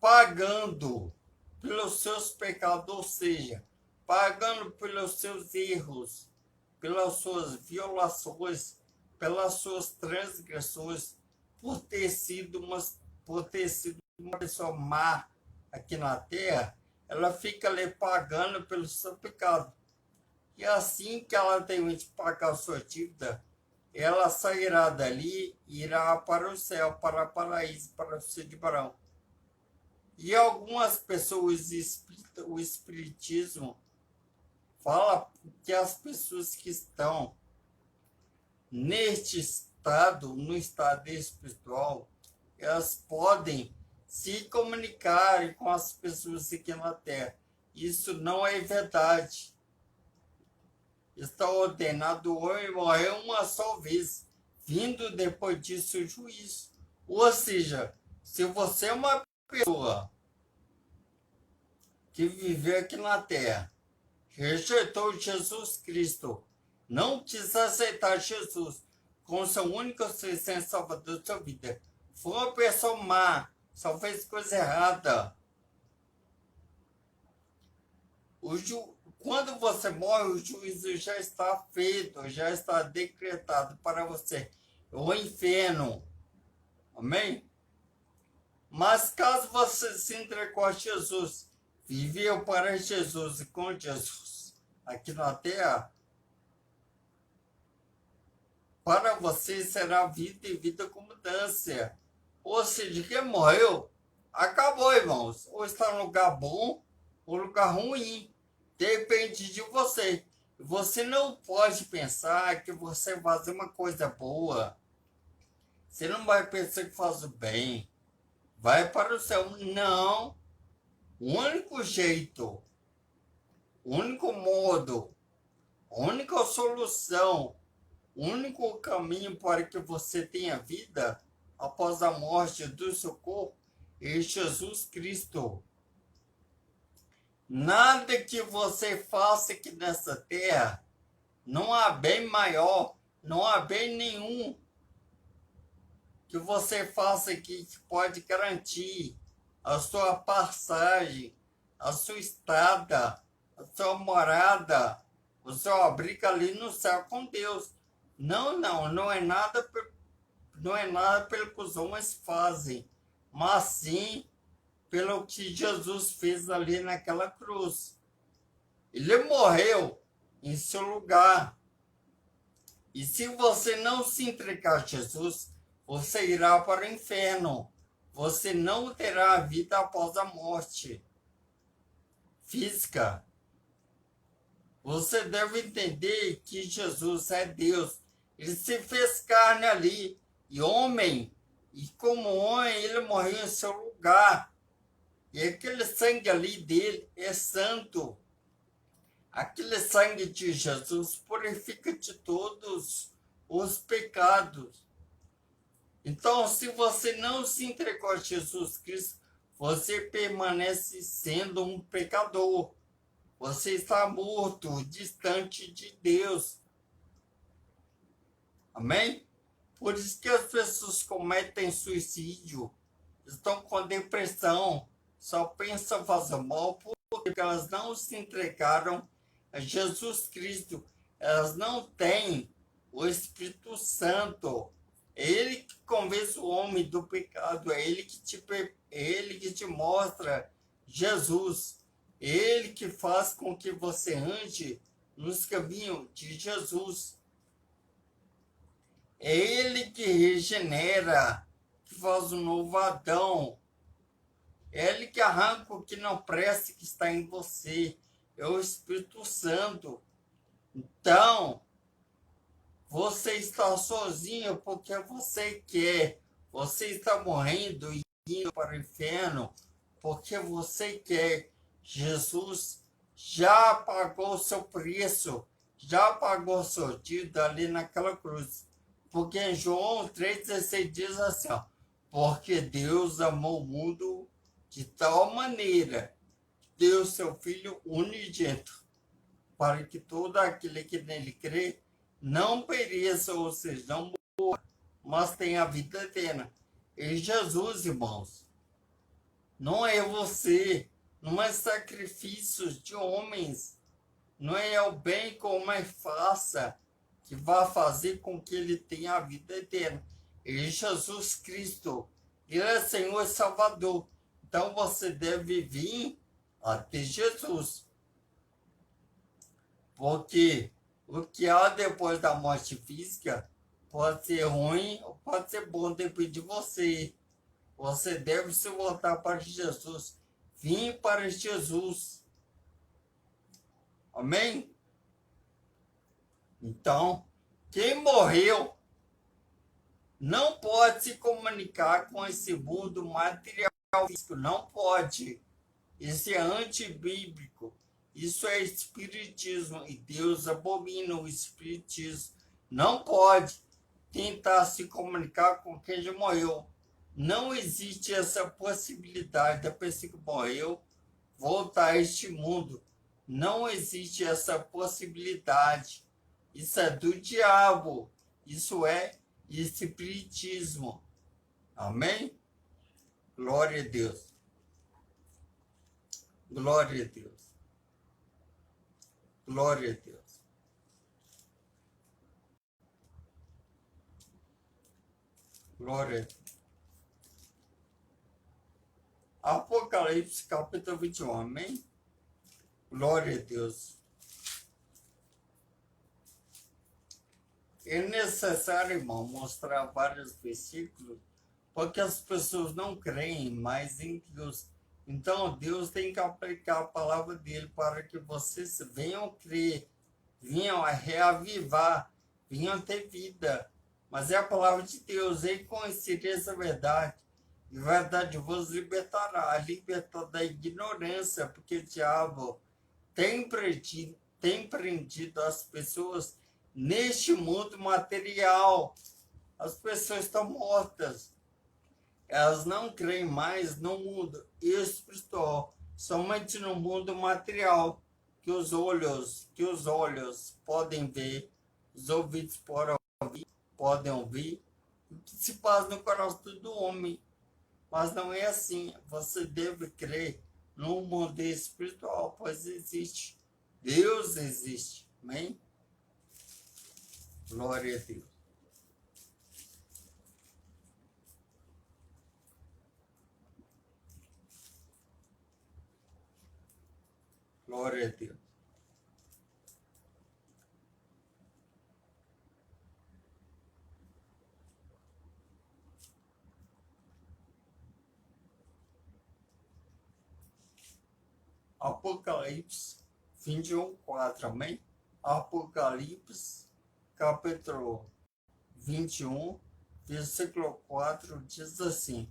pagando pelos seus pecados, ou seja, pagando pelos seus erros, pelas suas violações, pelas suas transgressões, por ter sido uma pessoa má aqui na terra, ela fica ali pagando pelo seu pecado. E assim que ela termina de pagar a sua dívida, ela sairá dali e irá para o céu, para o paraíso, para o céu de Barão. E algumas pessoas, o espiritismo fala que as pessoas que estão neste estado, no estado espiritual, elas podem se comunicar com as pessoas aqui na Terra. Isso não é verdade. Está ordenado o homem morrer uma só vez, vindo depois disso o juízo. Ou seja, se você é uma pessoa que viveu aqui na Terra, rejeitou Jesus Cristo, não quis aceitar Jesus como seu único Senhor e Salvador da sua vida, foi uma pessoa má, só fez coisa errada. Quando você morre, o juízo já está feito, já está decretado para você. O inferno. Amém? Mas caso você se entregou a Jesus, viveu para Jesus e com Jesus aqui na Terra, para você será vida e vida com mudança. Ou seja, quem morreu, acabou, irmãos. Ou está no lugar bom ou lugar ruim. Depende de você. Você não pode pensar que você vai fazer uma coisa boa. Você não vai pensar que faz o bem. Vai para o céu. Não. O único jeito, o único modo, a única solução, o único caminho para que você tenha vida após a morte do seu corpo é Jesus Cristo. Nada que você faça aqui nessa terra, não há bem maior, não há bem nenhum que você faça aqui que pode garantir a sua passagem, a sua estada, a sua morada, o seu abrigo ali no céu com Deus. Não é nada, não é nada pelo que os homens fazem, mas sim pelo que Jesus fez ali naquela cruz. Ele morreu em seu lugar. E se você não se entregar a Jesus, você irá para o inferno. Você não terá vida após a morte física. Você deve entender que Jesus é Deus. Ele se fez carne ali, e homem. E como homem, ele morreu em seu lugar. E aquele sangue ali dele é santo. Aquele sangue de Jesus purifica de todos os pecados. Então, se você não se entregou a Jesus Cristo, você permanece sendo um pecador. Você está morto, distante de Deus. Amém? Por isso que as pessoas cometem suicídio, estão com depressão, só pensam fazer mal porque elas não se entregaram a Jesus Cristo. Elas não têm o Espírito Santo. É Ele que convence o homem do pecado, é Ele que te mostra Jesus. É Ele que faz com que você ande nos caminhos de Jesus. É Ele que regenera, que faz um novo Adão. É Ele que arranca o que não presta que está em você. É o Espírito Santo. Então, você está sozinho porque você quer. Você está morrendo e indo para o inferno porque você quer. Jesus já pagou o seu preço, já pagou o seu dívida ali naquela cruz. Porque em João 3,16 diz assim, ó, porque Deus amou o mundo de tal maneira, deu seu Filho unigênito, para que todo aquele que nele crê não pereça, ou seja, não morra, mas tenha a vida eterna. E Jesus, irmãos, não é você, não é sacrifícios de homens, não é o bem que o homem faça que vai fazer com que ele tenha a vida eterna. E Jesus Cristo, Ele é Senhor e Salvador. Então você deve vir até Jesus. Porque o que há depois da morte física pode ser ruim ou pode ser bom, depende de você. Você deve se voltar para Jesus. Vim para Jesus. Amém? Então, Quem morreu não pode se comunicar com esse mundo material físico, não pode. Isso é antibíblico. Isso é espiritismo e Deus abomina o espiritismo. Não pode tentar se comunicar com quem já morreu. Não existe essa possibilidade da pessoa que morreu voltar a este mundo. Não existe essa possibilidade. Isso é do diabo. Isso é espiritismo. Amém? Glória a Deus. Glória a Deus. Glória a Deus. Glória a Deus. Apocalipse capítulo 21, amém? Glória a Deus. É necessário, irmão, mostrar vários versículos, porque as pessoas não creem mais em Deus. Então, Deus tem que aplicar a palavra dele para que vocês venham crer, venham a reavivar, venham ter vida. Mas é a palavra de Deus, e conhecer essa verdade. E a verdade vos libertará, libertar da ignorância, porque o diabo tem prendido as pessoas neste mundo material. As pessoas estão mortas. Elas não creem mais no mundo espiritual, somente no mundo material, que os olhos podem ver, os ouvidos podem ouvir, o que se passa no coração do homem. Mas não é assim. Você deve crer no mundo espiritual, pois existe. Deus existe. Amém? Glória a Deus. Glória a Deus. Apocalipse 21, 4, amém? Apocalipse, capítulo 21, versículo 4, diz assim: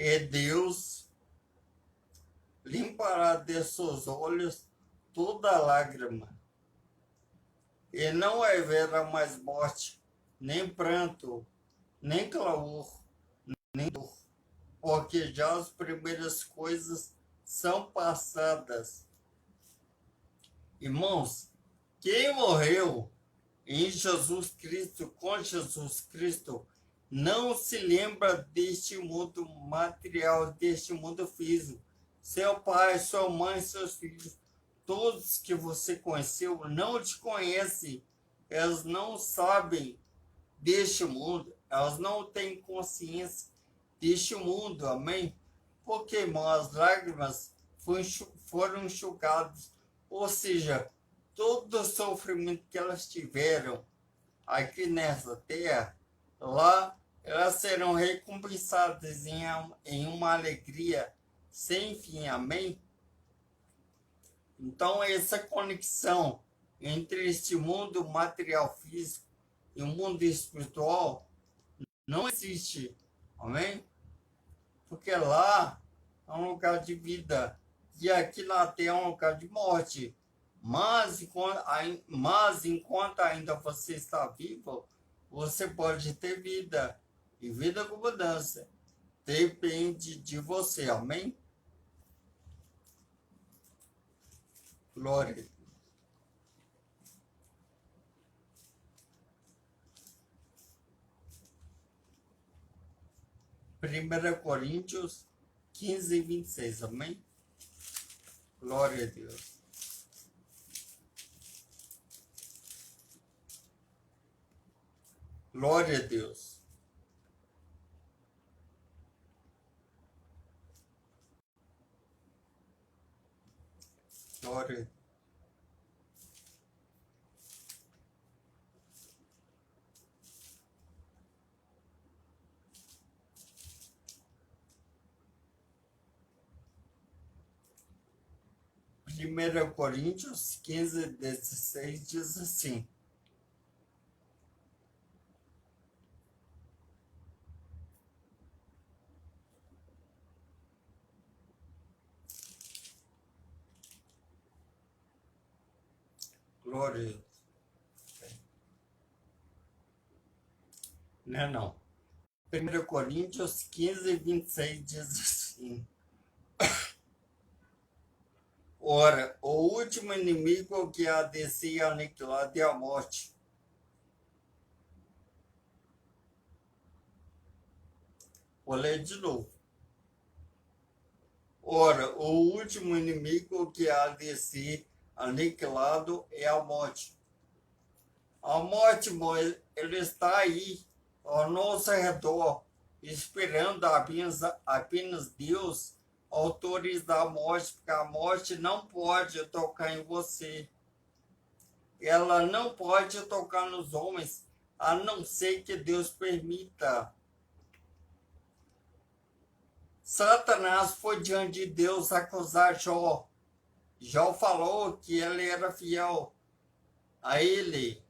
E Deus limpará de seus olhos toda lágrima, e não haverá mais morte, nem pranto, nem clamor, nem dor, porque já as primeiras coisas são passadas. Irmãos, quem morreu em Jesus Cristo, com Jesus Cristo, não se lembra deste mundo material, deste mundo físico. Seu pai, sua mãe, seus filhos, todos que você conheceu, não te conhecem. Elas não sabem deste mundo, elas não têm consciência deste mundo, amém? Porque, irmão, as lágrimas foram enxugadas, ou seja, todo o sofrimento que elas tiveram aqui nessa terra, lá elas serão recompensadas em uma alegria sem fim, amém? Então, essa conexão entre este mundo material físico e o mundo espiritual não existe, amém? Porque lá é um lugar de vida e aqui na terra é um lugar de morte. Mas enquanto ainda você está vivo, você pode ter vida e vida com abundância. Depende de você, amém? Glória. 1 Coríntios 15, 26, amém? Glória a Deus. Glória a Deus. Glória a Deus. 1 Coríntios 15, 16 diz assim: glória a Deus. Não. 1 Coríntios 15, 26 diz assim: ora, o último inimigo que há de ser aniquilado é a morte. Vou ler de novo. Ora, o último inimigo que há de ser aniquilado é a morte. A morte, ele está aí, ao nosso redor, esperando apenas Deus autorizar a morte, porque a morte não pode tocar em você. Ela não pode tocar nos homens, a não ser que Deus permita. Satanás foi diante de Deus acusar Jó. Jó falou que ele era fiel a ele.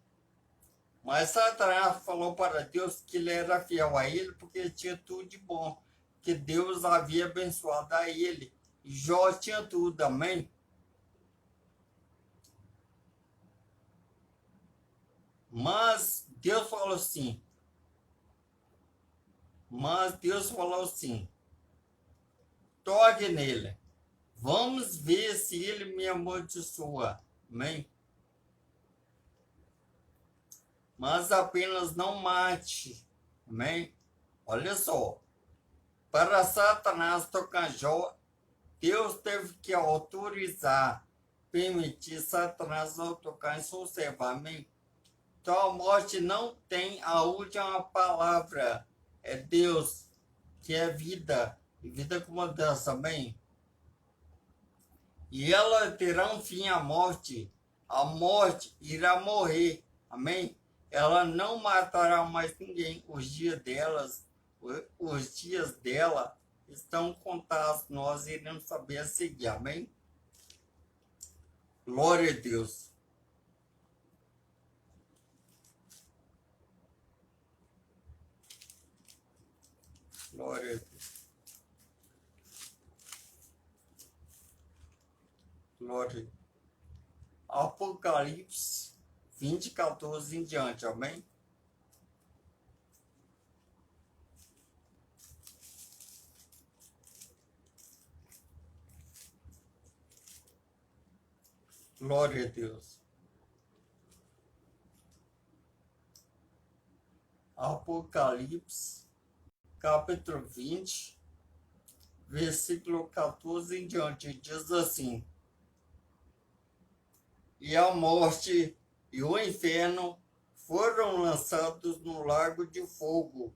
Mas Satanás falou para Deus que ele era fiel a ele porque tinha tudo de bom, que Deus havia abençoado a ele. Jó tinha tudo, amém? Mas Deus falou assim, toque nele, vamos ver se ele me amaldiçoa, amém? Mas apenas não mate, amém? Olha só, para Satanás tocar Jó, Deus teve que autorizar, permitir Satanás não tocar em seu servo, amém? Então a morte não tem a última palavra, é Deus, que é vida, e vida com mudança, amém? E ela terá um fim, a morte irá morrer, amém? Ela não matará mais ninguém, os dias dela estão contados, nós iremos saber a seguir, amém? Glória a Deus. Glória a Deus. Glória. Apocalipse 20, 14 em diante, amém? Glória a Deus. Apocalipse, capítulo 20, versículo 14 em diante, diz assim: e a morte e o inferno foram lançados no lago de fogo.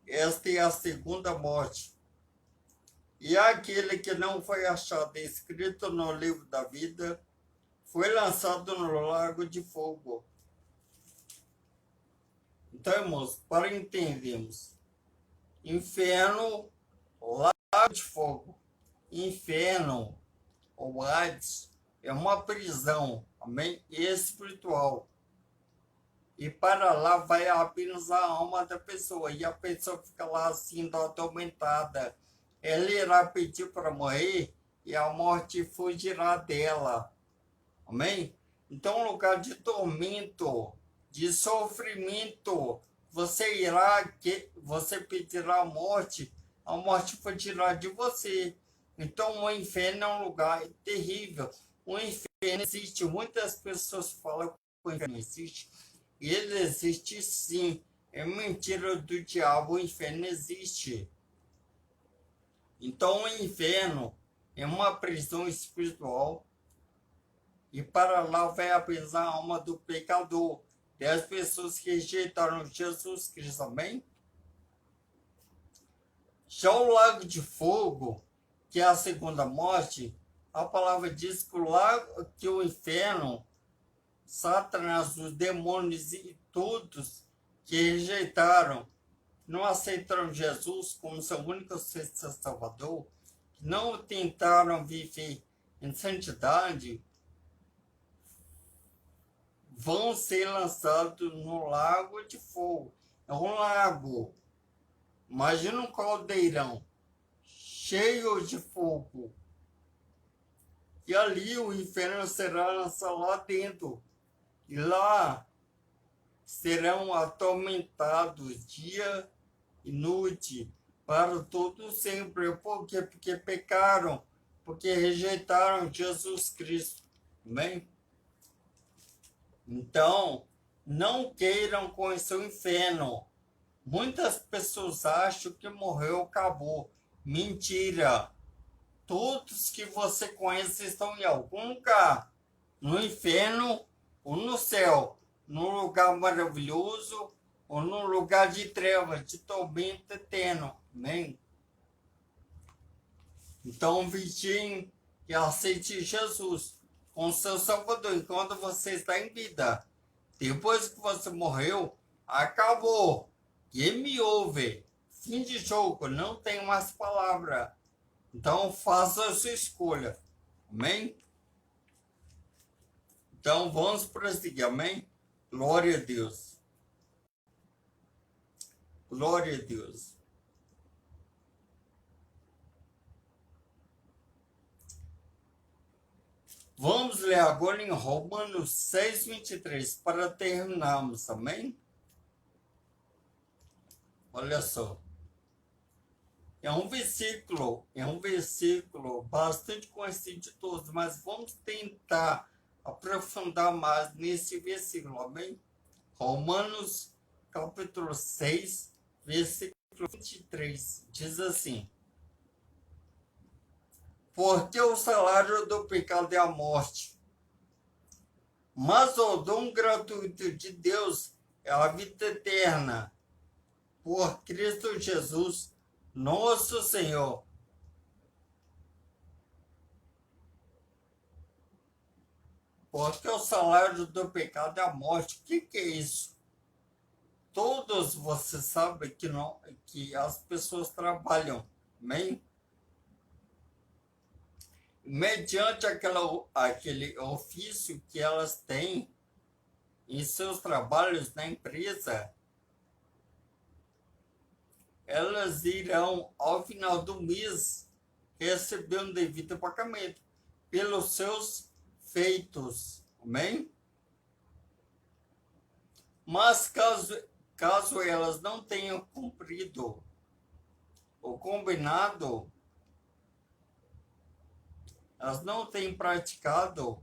Esta é a segunda morte. E aquele que não foi achado escrito no livro da vida foi lançado no lago de fogo. Então, irmãos, para entendermos, inferno, lago de fogo, inferno, ou Hades, é uma prisão, amém? Espiritual. E para lá vai apenas a alma da pessoa, e a pessoa fica lá assim, atormentada. Ela irá pedir para morrer, e a morte fugirá dela. Amém? Então, um lugar de tormento, de sofrimento, você pedirá a morte fugirá de você. Então, o inferno é um lugar terrível. O inferno existe. Muitas pessoas falam que o inferno existe. Ele existe sim. É mentira do diabo. O inferno existe. Então, o inferno é uma prisão espiritual. E para lá vai apenas a alma do pecador, das pessoas que rejeitaram Jesus Cristo, amém? Já o lago de fogo, que é a segunda morte, a palavra diz que o inferno, Satanás, os demônios e todos que rejeitaram, não aceitaram Jesus como seu único Salvador, não tentaram viver em santidade, vão ser lançados no lago de fogo. É um lago. Imagina um caldeirão cheio de fogo. E ali o inferno será lançado lá dentro. E lá serão atormentados dia e noite para todo sempre. Por quê? Porque pecaram, porque rejeitaram Jesus Cristo. Amém? Então, não queiram conhecer o inferno. Muitas pessoas acham que morreu, acabou. Mentira! Todos que você conhece estão em algum lugar, no inferno ou no céu, num lugar maravilhoso ou num lugar de trevas, de tormento eterno. Amém? Então, vigiem e aceite Jesus como seu Salvador enquanto você está em vida. Depois que você morreu, acabou. Game over. Fim de jogo. Não tem mais palavra. Então, faça a sua escolha. Amém? Então, vamos prosseguir. Amém? Glória a Deus. Glória a Deus. Vamos ler agora em Romanos 6:23 para terminarmos, amém? Olha só. É um versículo bastante conhecido de todos, mas vamos tentar aprofundar mais nesse versículo, amém? Romanos capítulo 6, versículo 23, diz assim: porque o salário do pecado é a morte, mas o dom gratuito de Deus é a vida eterna, por Cristo Jesus, nosso Senhor. Porque o salário do pecado é a morte. O que é isso? Todos vocês sabem que, não, que as pessoas trabalham, amém? Mediante aquele ofício que elas têm em seus trabalhos na empresa, elas irão, ao final do mês, receber um devido pagamento pelos seus feitos. Amém? Mas caso elas não tenham cumprido o combinado, elas não têm praticado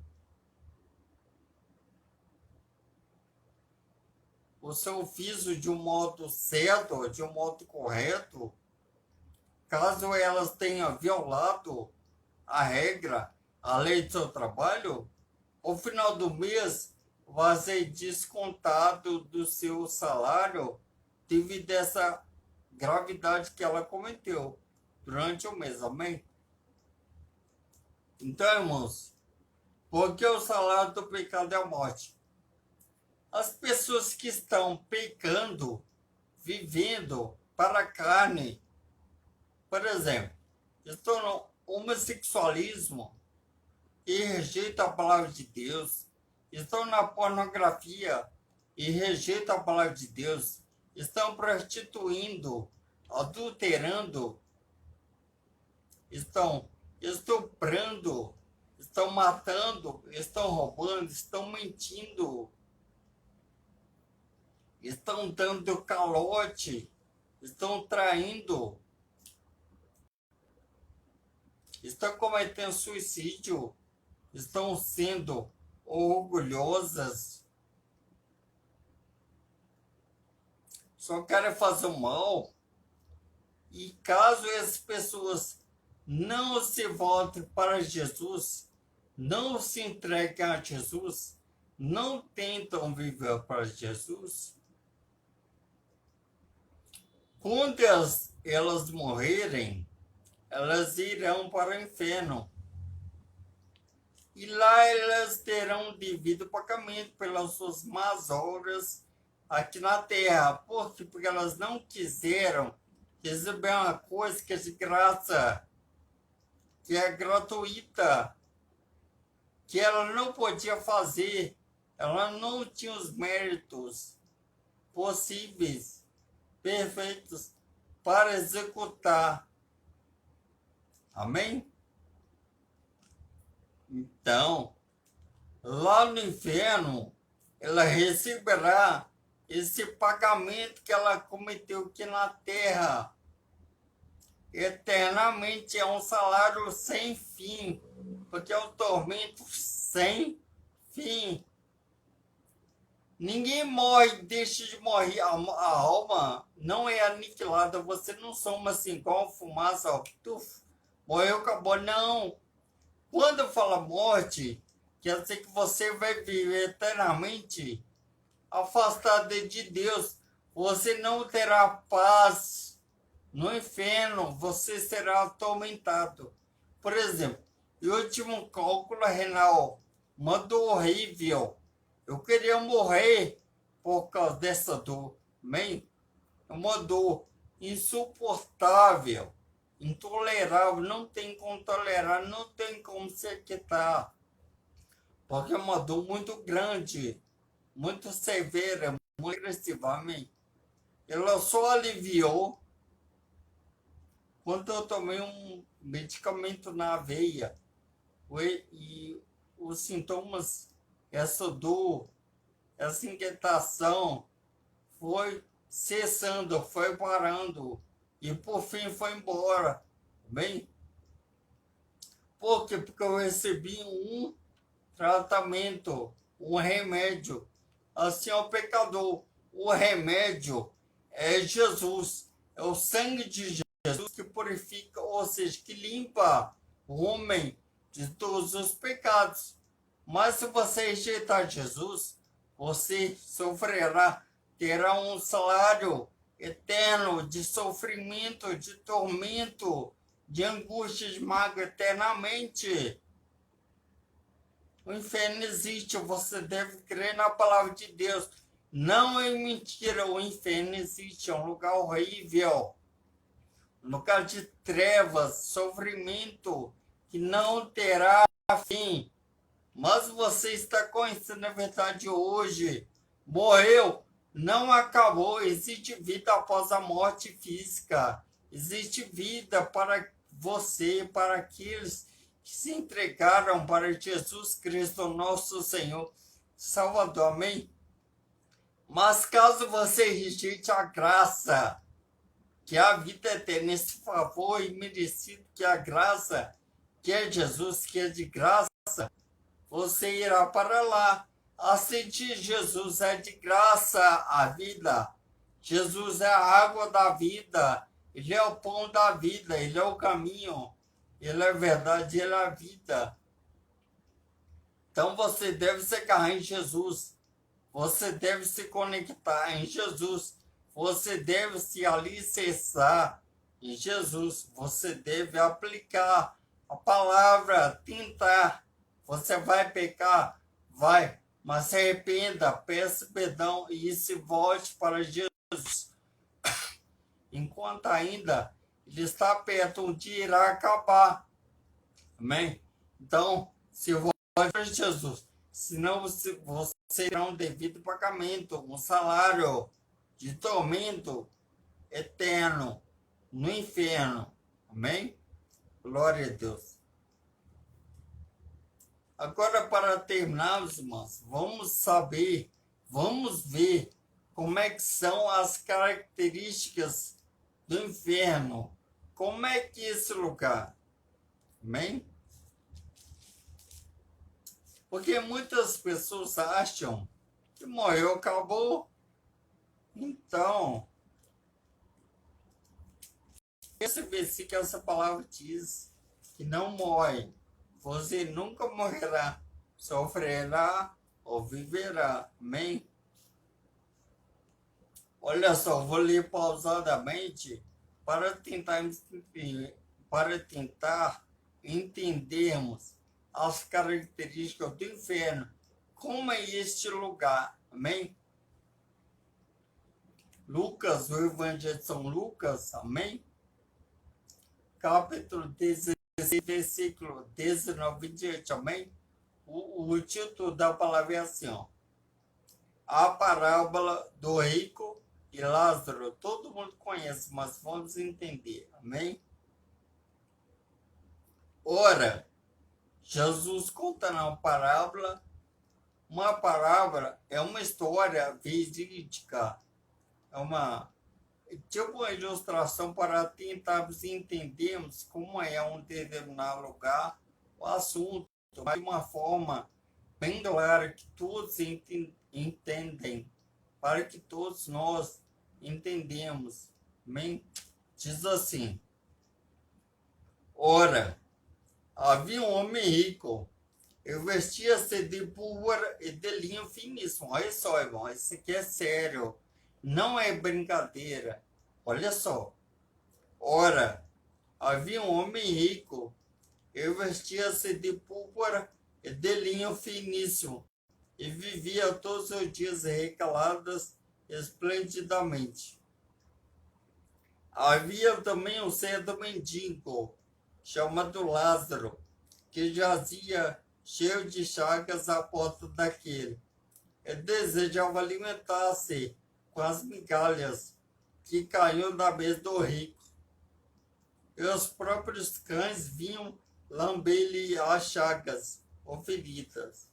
o seu ofício de um modo certo, de um modo correto, caso elas tenham violado a regra, a lei do seu trabalho, ao final do mês vai ser descontado do seu salário devido a essa gravidade que ela cometeu durante o mês, amém? Então, irmãos, porque o salário do pecado é a morte. As pessoas que estão pecando, vivendo para a carne, por exemplo, estão no homossexualismo e rejeitam a palavra de Deus, estão na pornografia e rejeitam a palavra de Deus, estão prostituindo, adulterando, estão estuprando, estão matando, estão roubando, estão mentindo, estão dando calote, estão traindo, estão cometendo suicídio, estão sendo orgulhosas, só querem fazer o mal. E caso essas pessoas não se voltem para Jesus, não se entreguem a Jesus, não tentam viver para Jesus, quando elas morrerem, elas irão para o inferno. E lá elas terão devido pagamento pelas suas más obras aqui na terra. Por quê? Porque elas não quiseram receber uma coisa que é de graça, que é gratuita. que ela não podia fazer, ela não tinha os méritos possíveis, perfeitos, para executar. Amém? Então, lá no inferno, ela receberá esse pagamento que ela cometeu aqui na terra. Eternamente é um salário sem fim, porque é um tormento sem fim. Ninguém morre, deixa de morrer. A alma não é aniquilada. Você não soma assim, igual fumaça, ó, tuf, morreu, acabou. Não. Quando fala morte, quer dizer que você vai viver eternamente afastado de Deus. Você não terá paz. No inferno, você será atormentado. Por exemplo, o último cálculo renal, uma dor horrível. Eu queria morrer por causa dessa dor. Amém? Uma dor insuportável, intolerável. Não tem como tolerar, não tem como se aquietar. Porque é uma dor muito grande, muito severa, muito agressiva. Amém? Ela só aliviou quando eu tomei um medicamento na veia e os sintomas, essa dor, essa inquietação foi cessando, foi parando e por fim foi embora. Bem, por quê? Porque eu recebi um tratamento, um remédio. Assim é o pecador. O remédio é Jesus, é o sangue de Jesus que purifica, ou seja, que limpa o homem de todos os pecados. Mas se você rejeitar Jesus, você sofrerá, terá um salário eterno de sofrimento, de tormento, de angústia, de mágoa eternamente. O inferno existe, você deve crer na palavra de Deus. Não é mentira, o inferno existe, é um lugar horrível. Um lugar de trevas, sofrimento, que não terá fim. Mas você está conhecendo a verdade hoje. Morreu, não acabou. Existe vida após a morte física. Existe vida para você, para aqueles que se entregaram para Jesus Cristo, nosso Senhor, Salvador. Amém? Mas caso você rejeite a graça, que a vida eterna, esse favor imerecido, que a graça, que é Jesus, que é de graça, você irá para lá. Aceitar Jesus é de graça a vida. Jesus é a água da vida. Ele é o pão da vida. Ele é o caminho. Ele é a verdade. Ele é a vida. Então você deve se agarrar em Jesus. Você deve se conectar em Jesus. Você deve se alicerçar em Jesus. Você deve aplicar a palavra, tentar. Você vai pecar? Vai. Mas se arrependa, peça perdão e se volte para Jesus. Enquanto ainda ele está perto, um dia irá acabar. Amém? Então, se volte para Jesus. Senão você terá um devido pagamento, um salário de tormento eterno no inferno. Amém? Glória a Deus. Agora, para terminarmos, irmãos, vamos ver como é que são as características do inferno. Como é que é esse lugar? Amém? Porque muitas pessoas acham que morreu, acabou. Então, esse versículo, essa palavra diz que não morre. Você nunca morrerá, sofrerá ou viverá. Amém? Olha só, vou ler pausadamente para tentar entendermos as características do inferno. Como é este lugar? Amém? Lucas, o Evangelho de São Lucas, amém? Capítulo 16, versículo 19 e diante, amém? O título da palavra é assim, ó. A parábola do rico e Lázaro. Todo mundo conhece, mas vamos entender. Amém? Ora, Jesus conta uma parábola. Uma parábola é uma história verídica. É uma tipo uma ilustração para tentarmos entendermos como é um determinado lugar, o assunto, mas de uma forma bem clara que todos entendem, para que todos nós entendemos. Amém? Diz assim: ora, havia um homem rico, eu vestia-se de púrpura e de linho finíssimo. Olha só, irmão, isso aqui é sério, não é brincadeira. Olha só. Ora, havia um homem rico, eu vestia-se de púrpura e de linho finíssimo, e vivia todos os dias recaladas esplendidamente. Havia também um certo mendigo, chamado Lázaro, que jazia cheio de chagas à porta daquele, e desejava alimentar-se com as migalhas que caíam da mesa do rico. E os próprios cães vinham lamber-lhe as chagas ou feridas.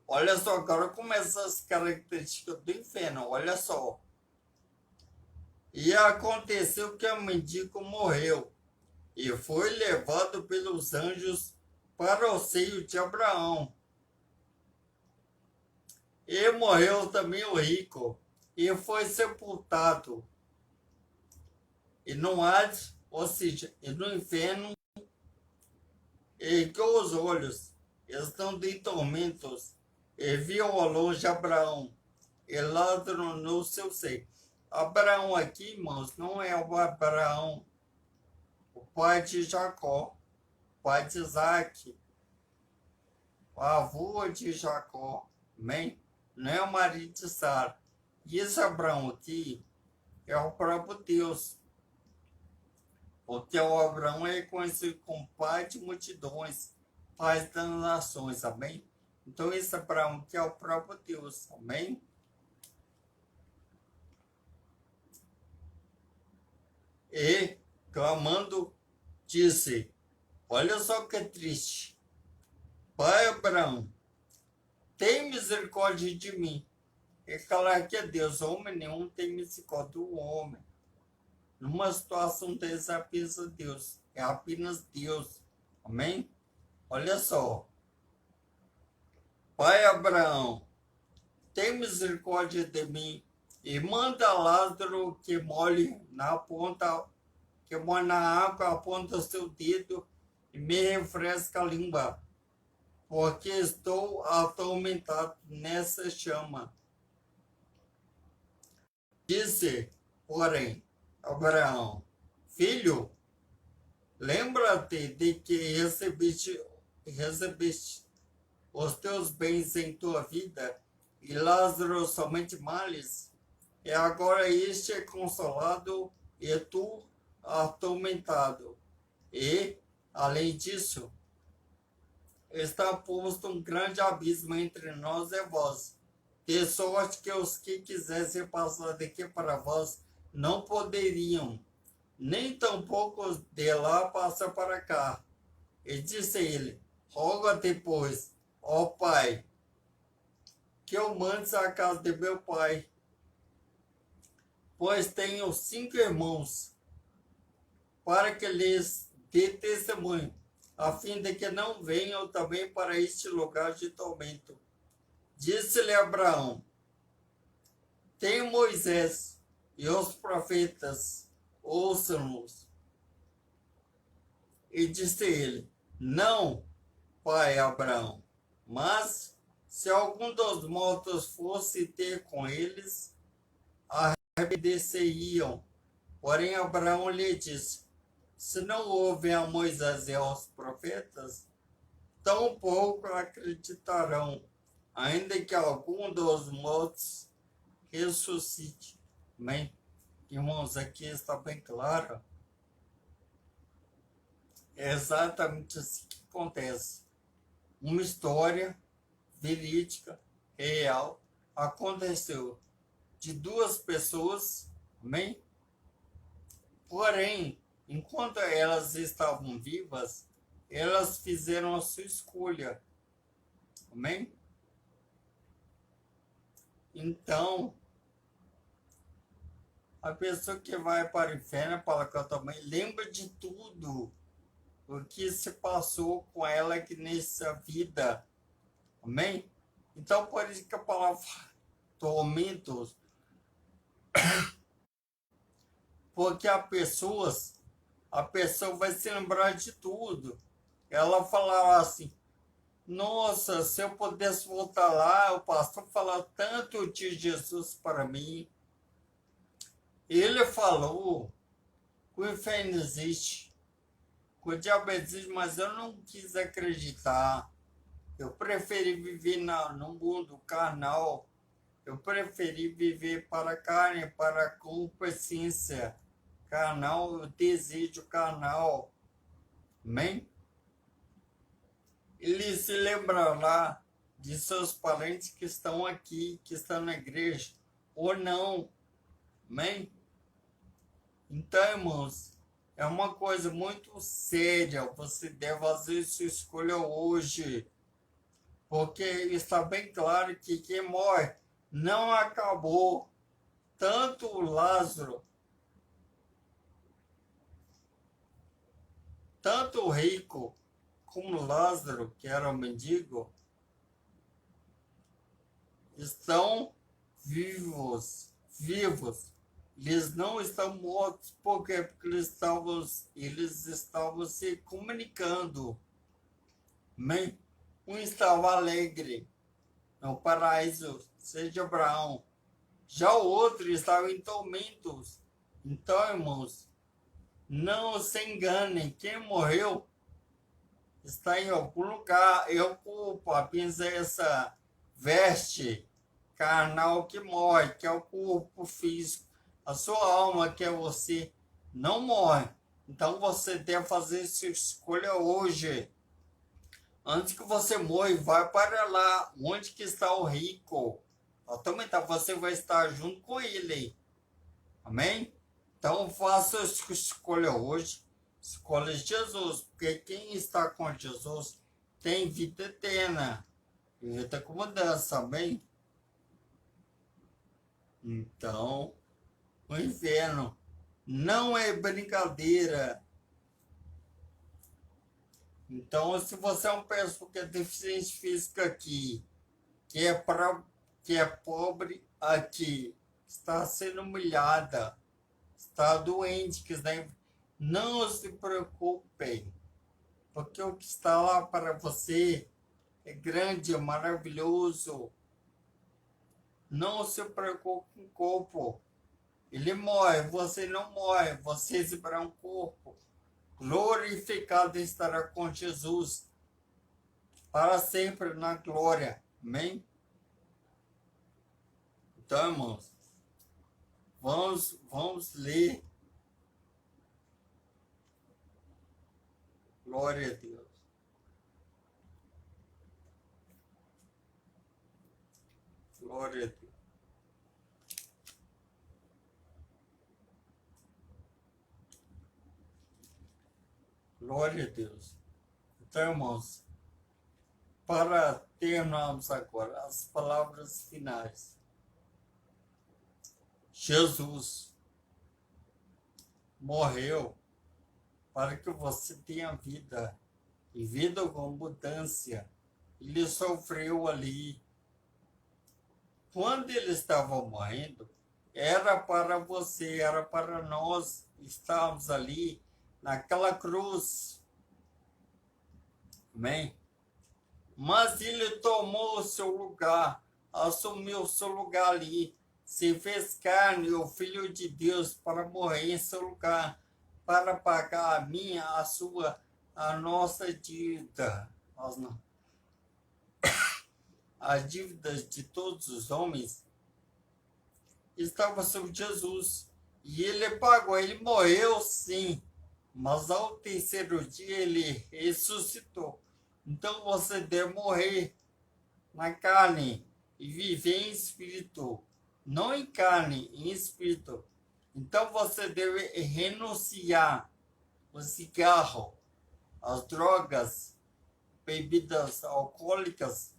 Olha só, agora começam as características do inferno, olha só. E aconteceu que o mendigo morreu e foi levado pelos anjos para o seio de Abraão. E morreu também o rico e foi sepultado. E no Hades, ou seja, e no inferno, e que os olhos estão de tormentos, e viu ao longe Abraão, e Lázaro no seu seio. Abraão aqui, irmãos, não é o Abraão, o pai de Jacó, pai de Isaac, o avô de Jacó, amém? Não é o marido de Sara. E esse Abraão aqui é o próprio Deus. Porque o Abraão é conhecido como pai de multidões, pai das nações, amém? Então esse Abraão que é o próprio Deus, amém? E, clamando, disse, olha só que triste, pai Abraão, tem misericórdia de mim. E claro que é Deus, homem nenhum tem misericórdia do homem. Numa situação dessa, apenas Deus, é apenas Deus, amém? Olha só, pai Abraão, tem misericórdia de mim e manda Lázaro que molhe na ponta, que molhe na água, aponta o seu dedo e me refresca a língua, porque estou atormentado nessa chama. Disse, porém, Abraão, filho, lembra-te de que recebeste os teus bens em tua vida, e Lázaro somente males, e agora este é consolado e tu atormentado. E, além disso, está posto um grande abismo entre nós e vós, de sorte que os que quisessem passar daqui para vós não poderiam, nem tampouco de lá passar para cá. E disse ele, roga-te, pois, ó Pai, que eu mandes à casa de meu pai, pois tenho 5 irmãos, para que lhes dê testemunho, a fim de que não venham também para este lugar de tormento. Disse-lhe Abraão, tem Moisés e os profetas, ouçam-nos. E disse ele, não, pai Abraão, mas se algum dos mortos fosse ter com eles, obedeceriam. Porém, Abraão lhe disse, se não ouvem a Moisés e aos profetas, tampouco acreditarão, ainda que algum dos mortos ressuscite. Amém? Irmãos, aqui está bem claro. É exatamente assim que acontece. uma história verídica, real, aconteceu de duas pessoas, amém? Porém, enquanto elas estavam vivas, elas fizeram a sua escolha, amém? Então, a pessoa que vai para o inferno, para com a tua mãe, lembra de tudo o que se passou com ela aqui nessa vida, amém? Então, por isso que a palavra tormentos, porque a pessoa vai se lembrar de tudo. Ela falava assim, nossa, se eu pudesse voltar lá, o pastor falou tanto de Jesus para mim. Ele falou que o inferno existe, que o diabo existe, mas eu não quis acreditar. Eu preferi viver no mundo carnal. Eu preferi viver para a carne, para a concupiscência carnal, o desejo carnal. Amém? Ele se lembrará de seus parentes que estão aqui, que estão na igreja, ou não. Amém? Então, irmãos, é uma coisa muito séria. Você deve fazer sua escolha hoje. Porque está bem claro que quem morre não acabou. Tanto o Lázaro, tanto o rico, como Lázaro, que era um mendigo, estão vivos. Eles não estão mortos, por quê? Porque eles estavam se comunicando. Amém? Um estava alegre no paraíso, seja Abraão. Já o outro estava em tormentos. Então, irmãos, não se enganem. Quem morreu está em algum lugar. Eu culpo apenas essa veste carnal que morre, que é o corpo físico. A sua alma, que é você, não morre. Então você deve fazer sua escolha hoje. Antes que você morra, vai para lá, onde que está o rico. Então você vai estar junto com ele. Amém? Então faça a sua escolha hoje. Escolha Jesus, porque quem está com Jesus tem vida eterna. Vida com mudança, amém? Então, o inferno não é brincadeira. Então, se você é uma pessoa que é deficiente física aqui, que é pobre aqui, está sendo humilhada, está doente, não se preocupem, porque o que está lá para você é grande, é maravilhoso. Não se preocupe com o corpo. Ele morre, você não morre, você receberá um corpo glorificado e estará com Jesus para sempre na glória. Amém? Então, irmãos, vamos ler. Glória a Deus. Glória a Deus. Glória a Deus. Então, irmãos, para terminarmos agora as palavras finais. Jesus morreu para que você tenha vida, e vida com abundância. Ele sofreu ali. Quando ele estava morrendo, era para você, era para nós estarmos ali naquela cruz. Amém? Mas ele tomou o seu lugar, assumiu o seu lugar ali, se fez carne, o Filho de Deus, para morrer em seu lugar, para pagar a minha, a nossa dívida. As dívidas de todos os homens estavam sobre Jesus. E ele pagou, ele morreu sim, mas ao terceiro dia ele ressuscitou. Então você deve morrer na carne e viver em espírito, não em carne, em espírito. Então você deve renunciar ao cigarro, às drogas, bebidas alcoólicas,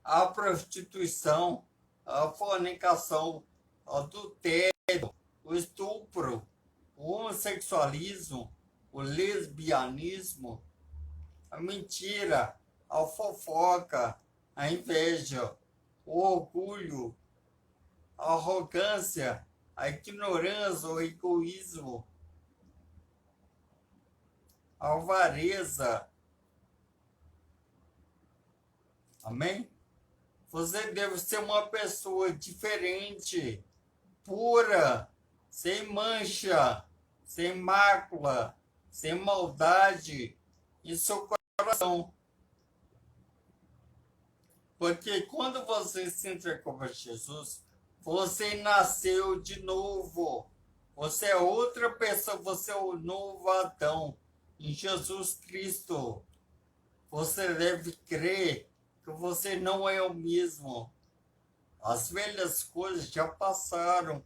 à prostituição, à fornicação, ao adultério, o estupro, o homossexualismo, o lesbianismo, a mentira, a fofoca, a inveja, o orgulho, a arrogância, a ignorância, o egoísmo, a avareza. Amém? Você deve ser uma pessoa diferente, pura, sem mancha, sem mácula, sem maldade em seu coração. Porque quando você se entregou para Jesus, você nasceu de novo. Você é outra pessoa, você é o novo Adão em Jesus Cristo. Você deve crer que você não é o mesmo. As velhas coisas já passaram,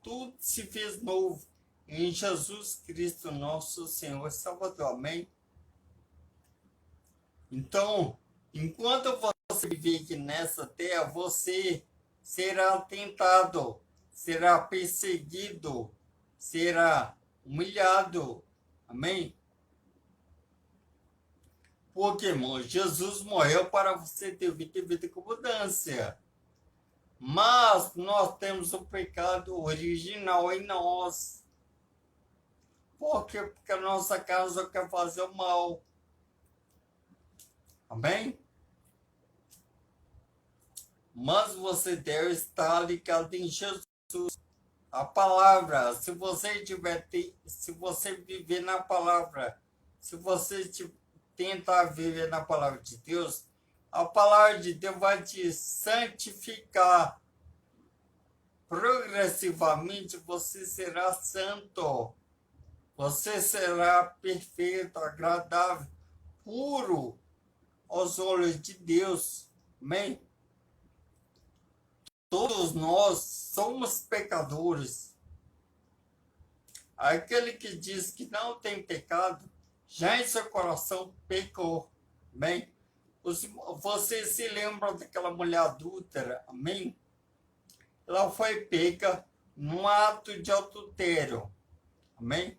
tudo se fez novo em Jesus Cristo, nosso Senhor e Salvador. Amém? Então, enquanto você viver aqui nessa terra, você será tentado, será perseguido, será humilhado. Amém? Porque, irmão, Jesus morreu para você ter vida com abundância. Mas nós temos o pecado original em nós. Por quê? Porque a nossa carne só quer fazer o mal. Amém? Mas você deve estar ligado em Jesus. A palavra, se você viver na palavra, se você tentar viver na palavra de Deus, a palavra de Deus vai te santificar. Progressivamente você será santo. Você será perfeito, agradável, puro aos olhos de Deus. Amém? Todos nós somos pecadores. Aquele que diz que não tem pecado, já em seu coração pecou. Amém? Você se lembra daquela mulher adúltera? Amém? Ela foi pega num ato de adultério. Amém?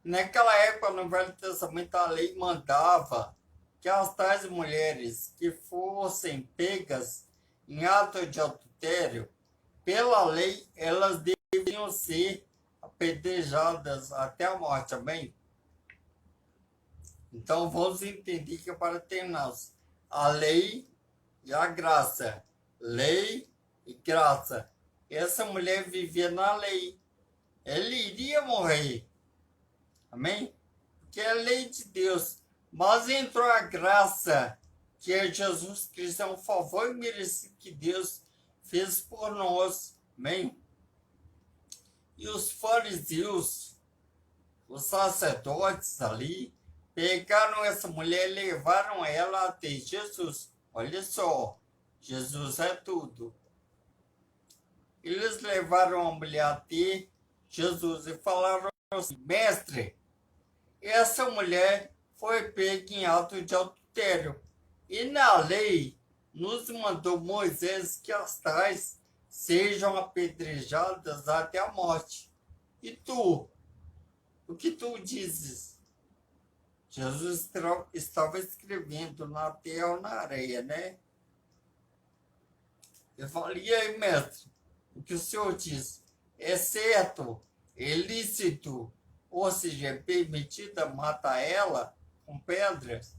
Naquela época, no Velho Testamento, a lei mandava que as tais mulheres que fossem pegas em ato de adultério, pela lei, elas deveriam ser apedrejadas até a morte. Amém? Então, vamos entender que para terminar, a lei e a graça. Lei e graça. Essa mulher vivia na lei. Ela iria morrer. Amém? Que é a lei de Deus. Mas entrou a graça, que é Jesus Cristo, é um favor imerecido que Deus fez por nós. Amém? E os fariseus, os sacerdotes ali, pegaram essa mulher e levaram ela até Jesus. Olha só, Jesus é tudo. Eles levaram a mulher até Jesus e falaram assim: mestre, essa mulher foi pega em ato de adultério. E na lei nos mandou Moisés que as tais sejam apedrejadas até a morte. E tu, o que tu dizes? Jesus estava escrevendo na terra ou na areia, né? Eu falei: e aí, mestre, o que o senhor diz? É certo, é lícito, ou seja, é permitida matar ela com pedras?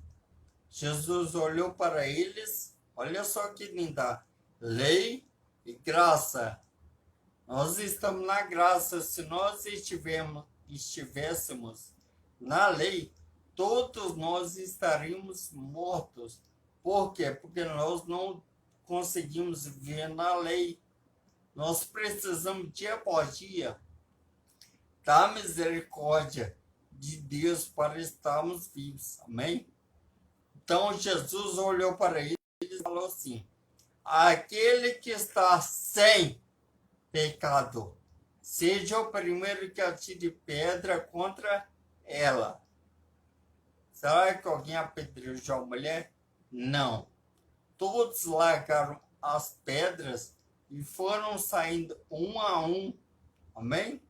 Jesus olhou para eles, olha só que linda, lei e graça. Nós estamos na graça. Se nós estivéssemos na lei, todos nós estaríamos mortos. Por quê? Porque nós não conseguimos viver na lei. Nós precisamos dia após dia da misericórdia de Deus para estarmos vivos. Amém? Então Jesus olhou para eles e falou assim: aquele que está sem pecado, seja o primeiro que atire pedra contra ela. Será que alguém apedrejou a mulher? Não. Todos largaram as pedras e foram saindo um a um. Amém?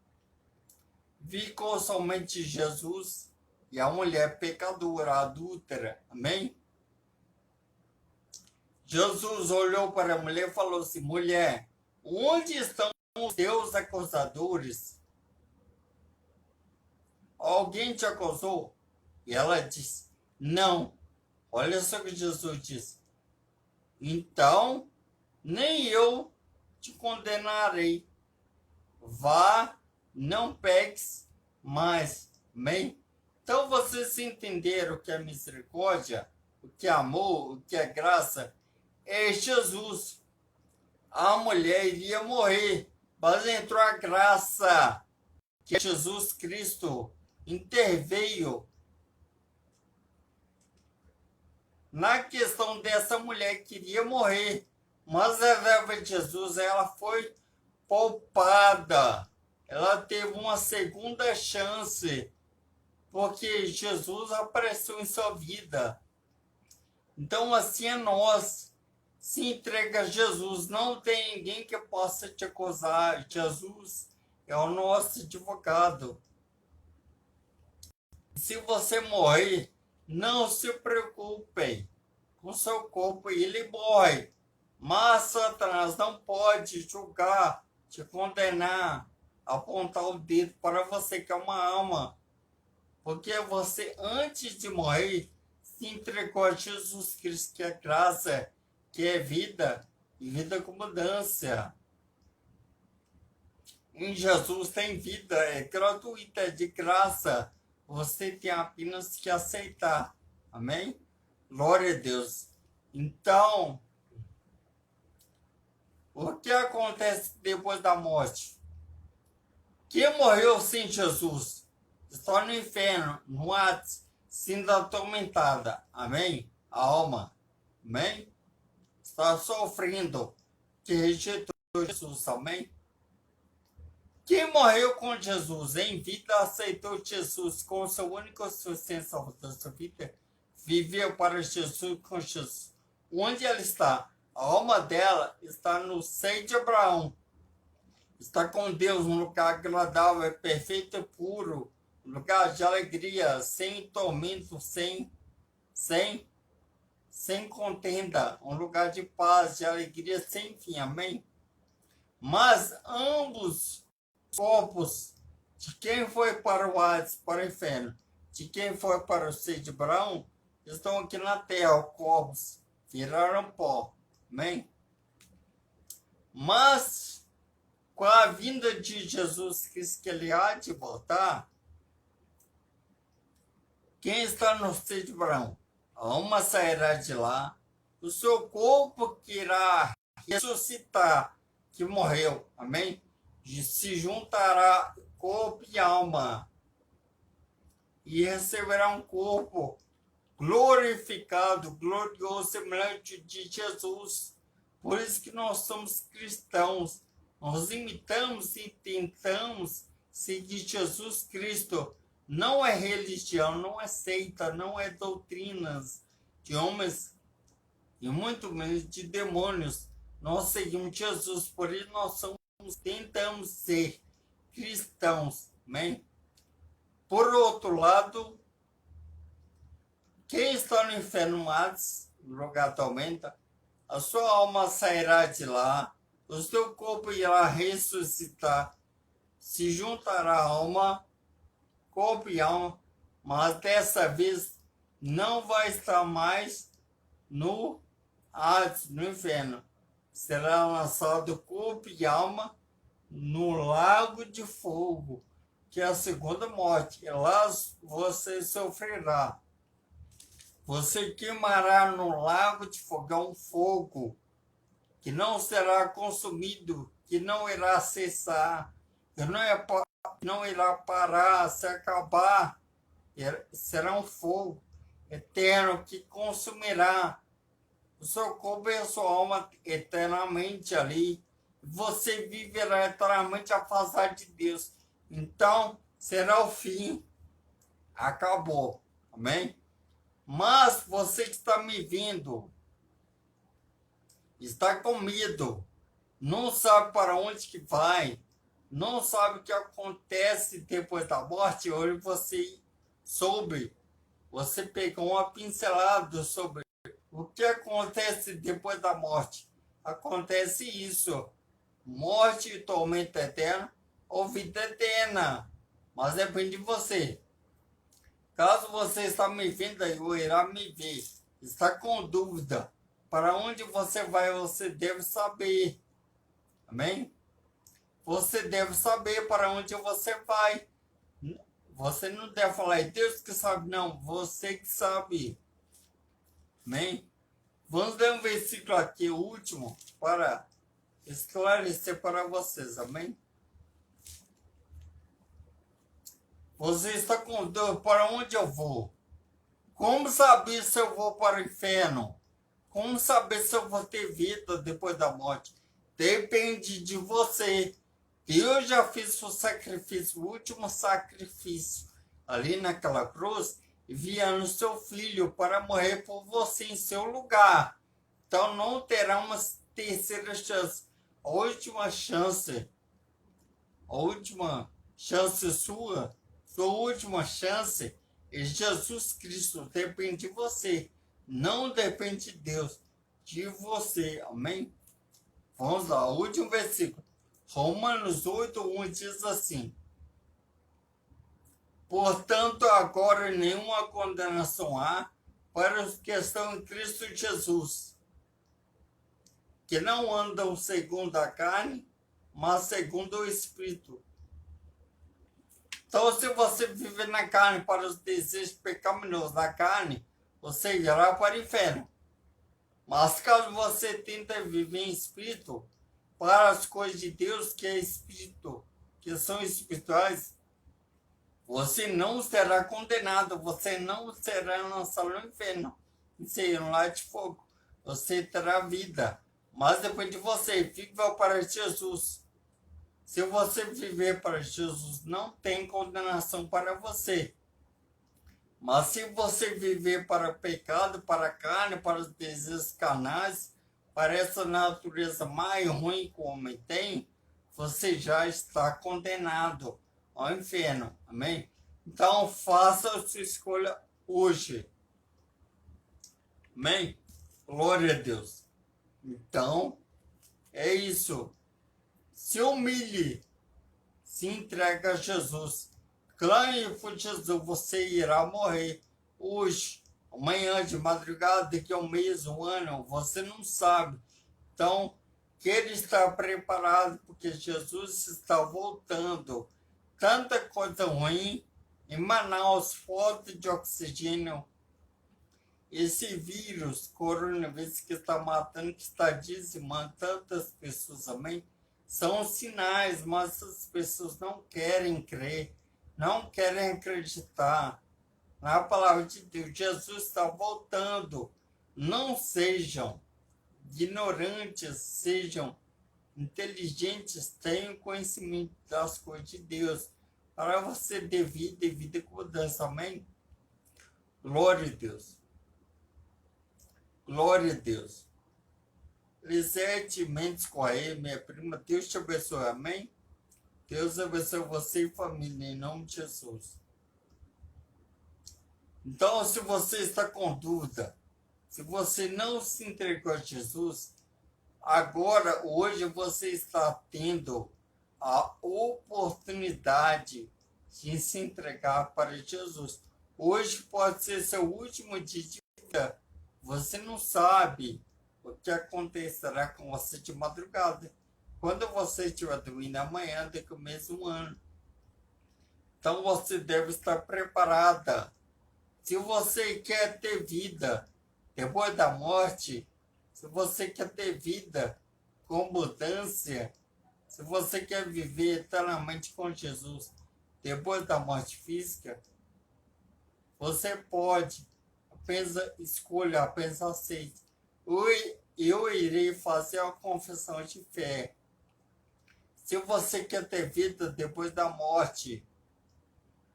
Ficou somente Jesus e a mulher pecadora, adúltera. Amém? Jesus olhou para a mulher e falou assim: mulher, onde estão os teus acusadores? Alguém te acusou? E ela disse: não. Olha só o que Jesus disse: então, nem eu te condenarei. Vá, não peques mais. Amém? Então, vocês entenderam o que é misericórdia, o que é amor, o que é graça? É Jesus. A mulher iria morrer, mas entrou a graça, que é Jesus Cristo, interveio na questão dessa mulher que iria morrer, mas a verba de Jesus, ela foi poupada, ela teve uma segunda chance, porque Jesus apareceu em sua vida. Então assim é nós, se entrega a Jesus, não tem ninguém que possa te acusar, Jesus é o nosso advogado. Se você morrer, não se preocupem com seu corpo, ele morre. Mas Satanás não pode julgar, te condenar, apontar o dedo para você que é uma alma. Porque você, antes de morrer, se entregou a Jesus Cristo, que é graça, que é vida, e vida com mudança. Em Jesus tem vida, é gratuita, é de graça. Você tem apenas que aceitar. Amém? Glória a Deus. Então, o que acontece depois da morte? Quem morreu sem Jesus está no inferno, no Hades, sendo atormentada. Amém? A alma. Amém? Está sofrendo, que rejeitou Jesus. Amém? Quem morreu com Jesus em vida, aceitou Jesus como seu único suficiência da sua vida, viveu para Jesus com Jesus. Onde ela está? A alma dela está no seio de Abraão. Está com Deus, um lugar agradável, perfeito e puro, um lugar de alegria, sem tormento, sem contenda, um lugar de paz, de alegria sem fim. Amém? Mas ambos corpos, de quem foi para o Hades, para o inferno, de quem foi para o seio de Abraão, estão aqui na terra, corpos, viraram pó. Amém? Mas, com a vinda de Jesus Cristo, que ele há de voltar, quem está no seio de Abraão? A alma sairá de lá, o seu corpo que irá ressuscitar, que morreu. Amém? Se juntará corpo e alma e receberá um corpo glorificado, glorioso, semelhante de Jesus. Por isso que nós somos cristãos. Nós imitamos e tentamos seguir Jesus Cristo. Não é religião, não é seita, não é doutrinas de homens e muito menos de demônios. Nós seguimos Jesus, por isso nós tentamos ser cristãos. Amém? Por outro lado, quem está no inferno Hades, no lugar tormenta, a sua alma sairá de lá, o seu corpo irá ressuscitar, se juntará a alma, corpo e alma, mas dessa vez não vai estar mais no Hades, no inferno. Será lançado corpo e alma no lago de fogo, que é a segunda morte. E lá você sofrerá. Você queimará no lago de fogão fogo, que não será consumido, que não irá cessar, que não irá parar, se acabar. Será um fogo eterno que consumirá o seu corpo e a sua alma eternamente ali. Você viverá eternamente afastado de Deus. Então, será o fim. Acabou. Amém? Mas você que está me vendo, está com medo, não sabe para onde que vai, não sabe o que acontece depois da morte, hoje você soube, você pegou uma pincelada sobre o que acontece depois da morte. Acontece isso, morte e tormento eterno ou vida eterna, mas depende de você. Caso você está me vendo aí, ou irá me ver, está com dúvida, para onde você vai, você deve saber. Amém? Você deve saber para onde você vai. Você não deve falar, é Deus que sabe, não, você que sabe. Amém? Vamos ler um versículo aqui, o último, para esclarecer para vocês, amém? Você está com dúvida, para onde eu vou? Como saber se eu vou para o inferno? Como saber se eu vou ter vida depois da morte? Depende de você. Deus já fez o sacrifício, o último sacrifício, ali naquela cruz, enviando seu filho para morrer por você em seu lugar. Então não terá uma terceira chance. A última chance sua última chance é Jesus Cristo. Depende de você. Não depende de Deus, de você. Amém? Vamos lá, o último versículo. Romanos 8:1 diz assim: portanto, agora nenhuma condenação há para os que estão em Cristo Jesus, que não andam segundo a carne, mas segundo o Espírito. Então, se você viver na carne para os desejos pecaminosos da carne, você irá para o inferno. Mas caso você tente viver em Espírito, para as coisas de Deus, que é Espírito, que são espirituais, você não será condenado, você não será lançado no inferno, em um lago de fogo. Você terá vida, mas depois de você, viva para Jesus. Se você viver para Jesus, não tem condenação para você. Mas se você viver para o pecado, para a carne, para os desejos carnais, para essa natureza mais ruim que o homem tem, você já está condenado ao inferno. Amém? Então, faça a sua escolha hoje. Amém? Glória a Deus. Então, é isso. Se humilhe, se entrega a Jesus. Clame por Jesus, você irá morrer hoje, amanhã, de madrugada, daqui a um mês, um ano, você não sabe. Então, queira estar preparado, porque Jesus está voltando. Tanta coisa ruim. Em Manaus, falta de oxigênio. Esse vírus, coronavírus, que está matando, que está dizimando tantas pessoas, amém? São sinais, mas as pessoas não querem crer, não querem acreditar na palavra de Deus. Jesus está voltando. Não sejam ignorantes, sejam inteligentes, tenham conhecimento das coisas de Deus, para você ter vida e vida com mudança. Amém? Glória a Deus. Glória a Deus. Lisete Mendes Correia, minha prima, Deus te abençoe, amém? Deus abençoe você e família, em nome de Jesus. Então, se você está com dúvida, se você não se entregou a Jesus, agora, hoje, você está tendo a oportunidade de se entregar para Jesus. Hoje pode ser seu último dia de vida. Você não sabe o que acontecerá com você de madrugada, quando você estiver dormindo amanhã, daqui a mesmo ano. Então você deve estar preparada. Se você quer ter vida depois da morte, se você quer ter vida com mudança, se você quer viver eternamente com Jesus depois da morte física, você pode, a escolha, apenas aceite. Eu irei fazer a confissão de fé. Se você quer ter vida depois da morte,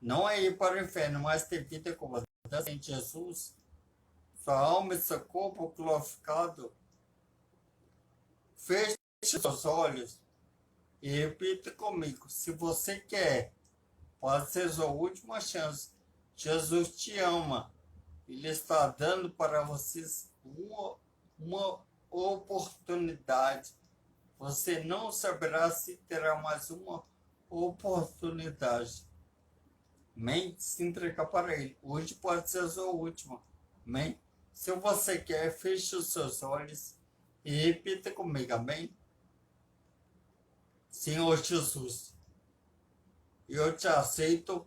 não é ir para o inferno, mas ter vida com você em Jesus, sua alma e seu corpo glorificado, feche seus olhos e repita comigo. Se você quer, pode ser sua última chance. Jesus te ama. Ele está dando para vocês uma oportunidade. Você não saberá se terá mais uma oportunidade. Amém? Se entregar para Ele. Hoje pode ser a sua última. Amém? Se você quer, feche os seus olhos e repita comigo. Amém? Senhor Jesus, eu te aceito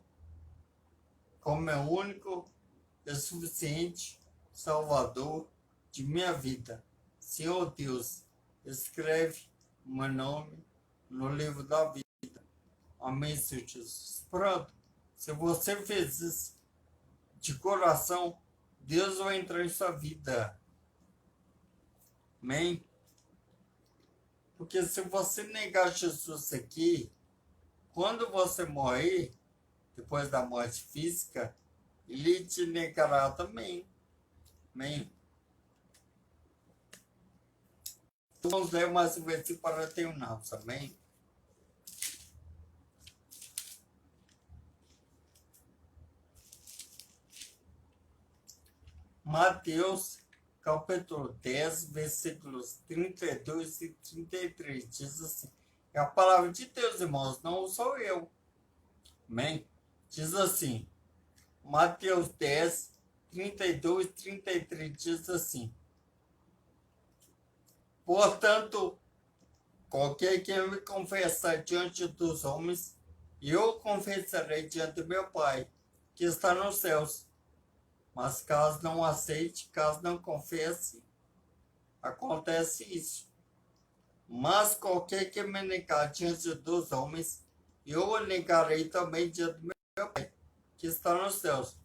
como meu único e suficiente Salvador de minha vida. Senhor Deus, escreve o meu nome no livro da vida. Amém, Senhor Jesus. Pronto. Se você fez isso de coração, Deus vai entrar em sua vida. Amém? Porque se você negar Jesus aqui, quando você morrer, depois da morte física, Ele te negará também. Amém? Vamos ler mais um versículo para terminarmos. Amém? Mateus, capítulo 10, versículos 32 e 33. Diz assim: é a palavra de Deus, irmãos, não sou eu. Amém? Diz assim, Mateus 10, 32 e 33, diz assim: portanto, qualquer que me confessar diante dos homens, eu confessarei diante do meu Pai, que está nos céus. Mas caso não aceite, caso não confesse, acontece isso. Mas qualquer que me negar diante dos homens, eu o negarei também diante do meu Pai, que está nos céus.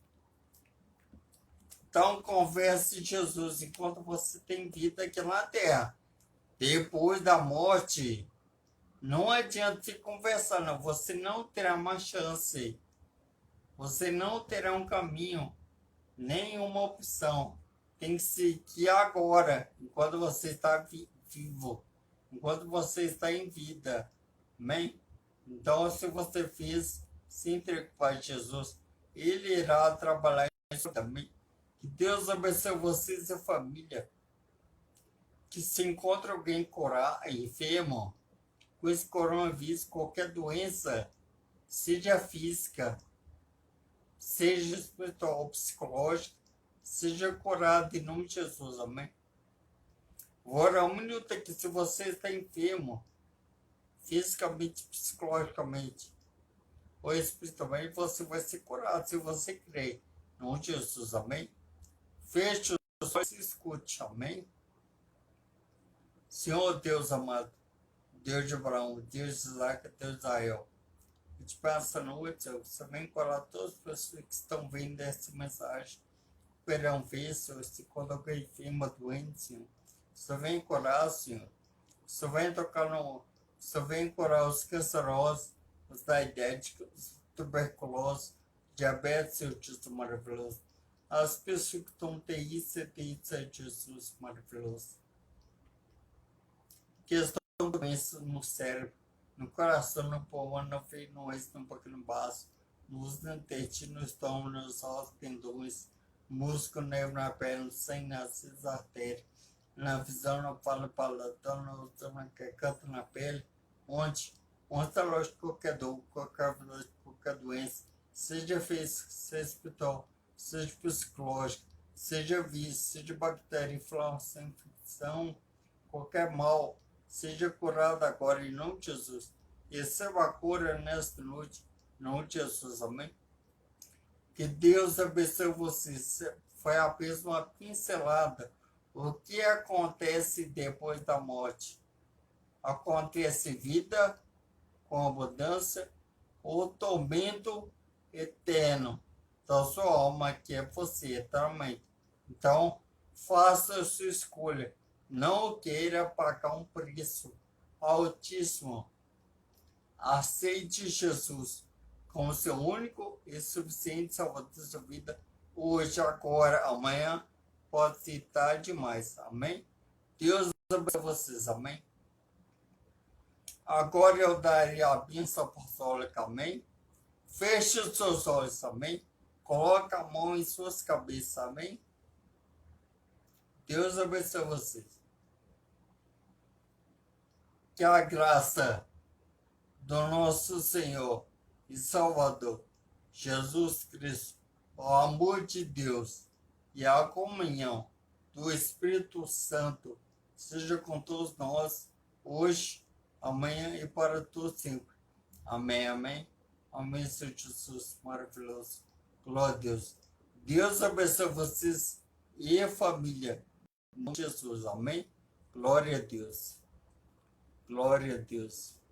Então, confesse Jesus enquanto você tem vida aqui na terra. Depois da morte, não adianta se conversar, não. Você não terá mais chance. Você não terá um caminho, nenhuma opção. Tem que seguir agora, enquanto você está vivo, enquanto você está em vida. Amém? Então, se você fez, se entregue para Jesus, Ele irá trabalhar isso também. Que Deus abençoe vocês e a família. Que se encontre alguém curado, enfermo, com esse coronavírus, qualquer doença, seja física, seja espiritual ou psicológica, seja curado em nome de Jesus, amém? Agora, um minuto aqui, se você está enfermo, fisicamente, psicologicamente, ou espiritualmente, você vai ser curado, se você crer em nome de Jesus, amém? Feche os olhos e escute, amém? Senhor Deus amado, Deus de Abraão, Deus de Isaac, Deus de Israel, eu te peço essa noite, Senhor, você vem curar todas as pessoas que estão vendo essa mensagem, poderão ver, Senhor, se quando alguém enferma, doente, Senhor, você vem curar, Senhor, você vem tocar no, você vem curar os cancerosos, os diabéticos, os tuberculosos, diabetes, Senhor, Jesus maravilhoso, as pessoas que estão TI, CTI, Senhor Jesus maravilhoso, que estão com doenças no cérebro, no coração, no pulmão, no fígado, no êxito, no pouquinho baixo, nos dentes, no estômago, nos ossos, tendões, músculo, nervo na perna, no sangue, nas artérias, na visão, na fala, paladão, no canto, na pele, onde está lógico qualquer dor, qualquer doença, seja física, seja espiritual, seja psicológica, seja vício, seja bactéria, inflamação, infecção, qualquer mal, seja curado agora em nome de Jesus. Receba a cura nesta noite, em nome de Jesus, amém? Que Deus abençoe vocês. Foi apenas uma pincelada. O que acontece depois da morte? Acontece vida com abundância ou tormento eterno da sua alma, que é você eternamente. Então, faça a sua escolha. Não queira pagar um preço altíssimo. Aceite Jesus como seu único e suficiente salvador da sua vida, hoje, agora, amanhã, pode ser tarde demais. Amém? Deus abençoe vocês. Amém? Agora eu darei a bênção apostólica. Amém? Feche os seus olhos. Amém? Coloque a mão em suas cabeças. Amém? Deus abençoe vocês. Que a graça do nosso Senhor e Salvador, Jesus Cristo, o amor de Deus e a comunhão do Espírito Santo seja com todos nós, hoje, amanhã e para todos sempre. Amém, amém. Amém, Senhor Jesus, maravilhoso. Glória a Deus. Deus abençoe vocês e a família. Em nome de Jesus, amém. Glória a Deus. Glória a Deus.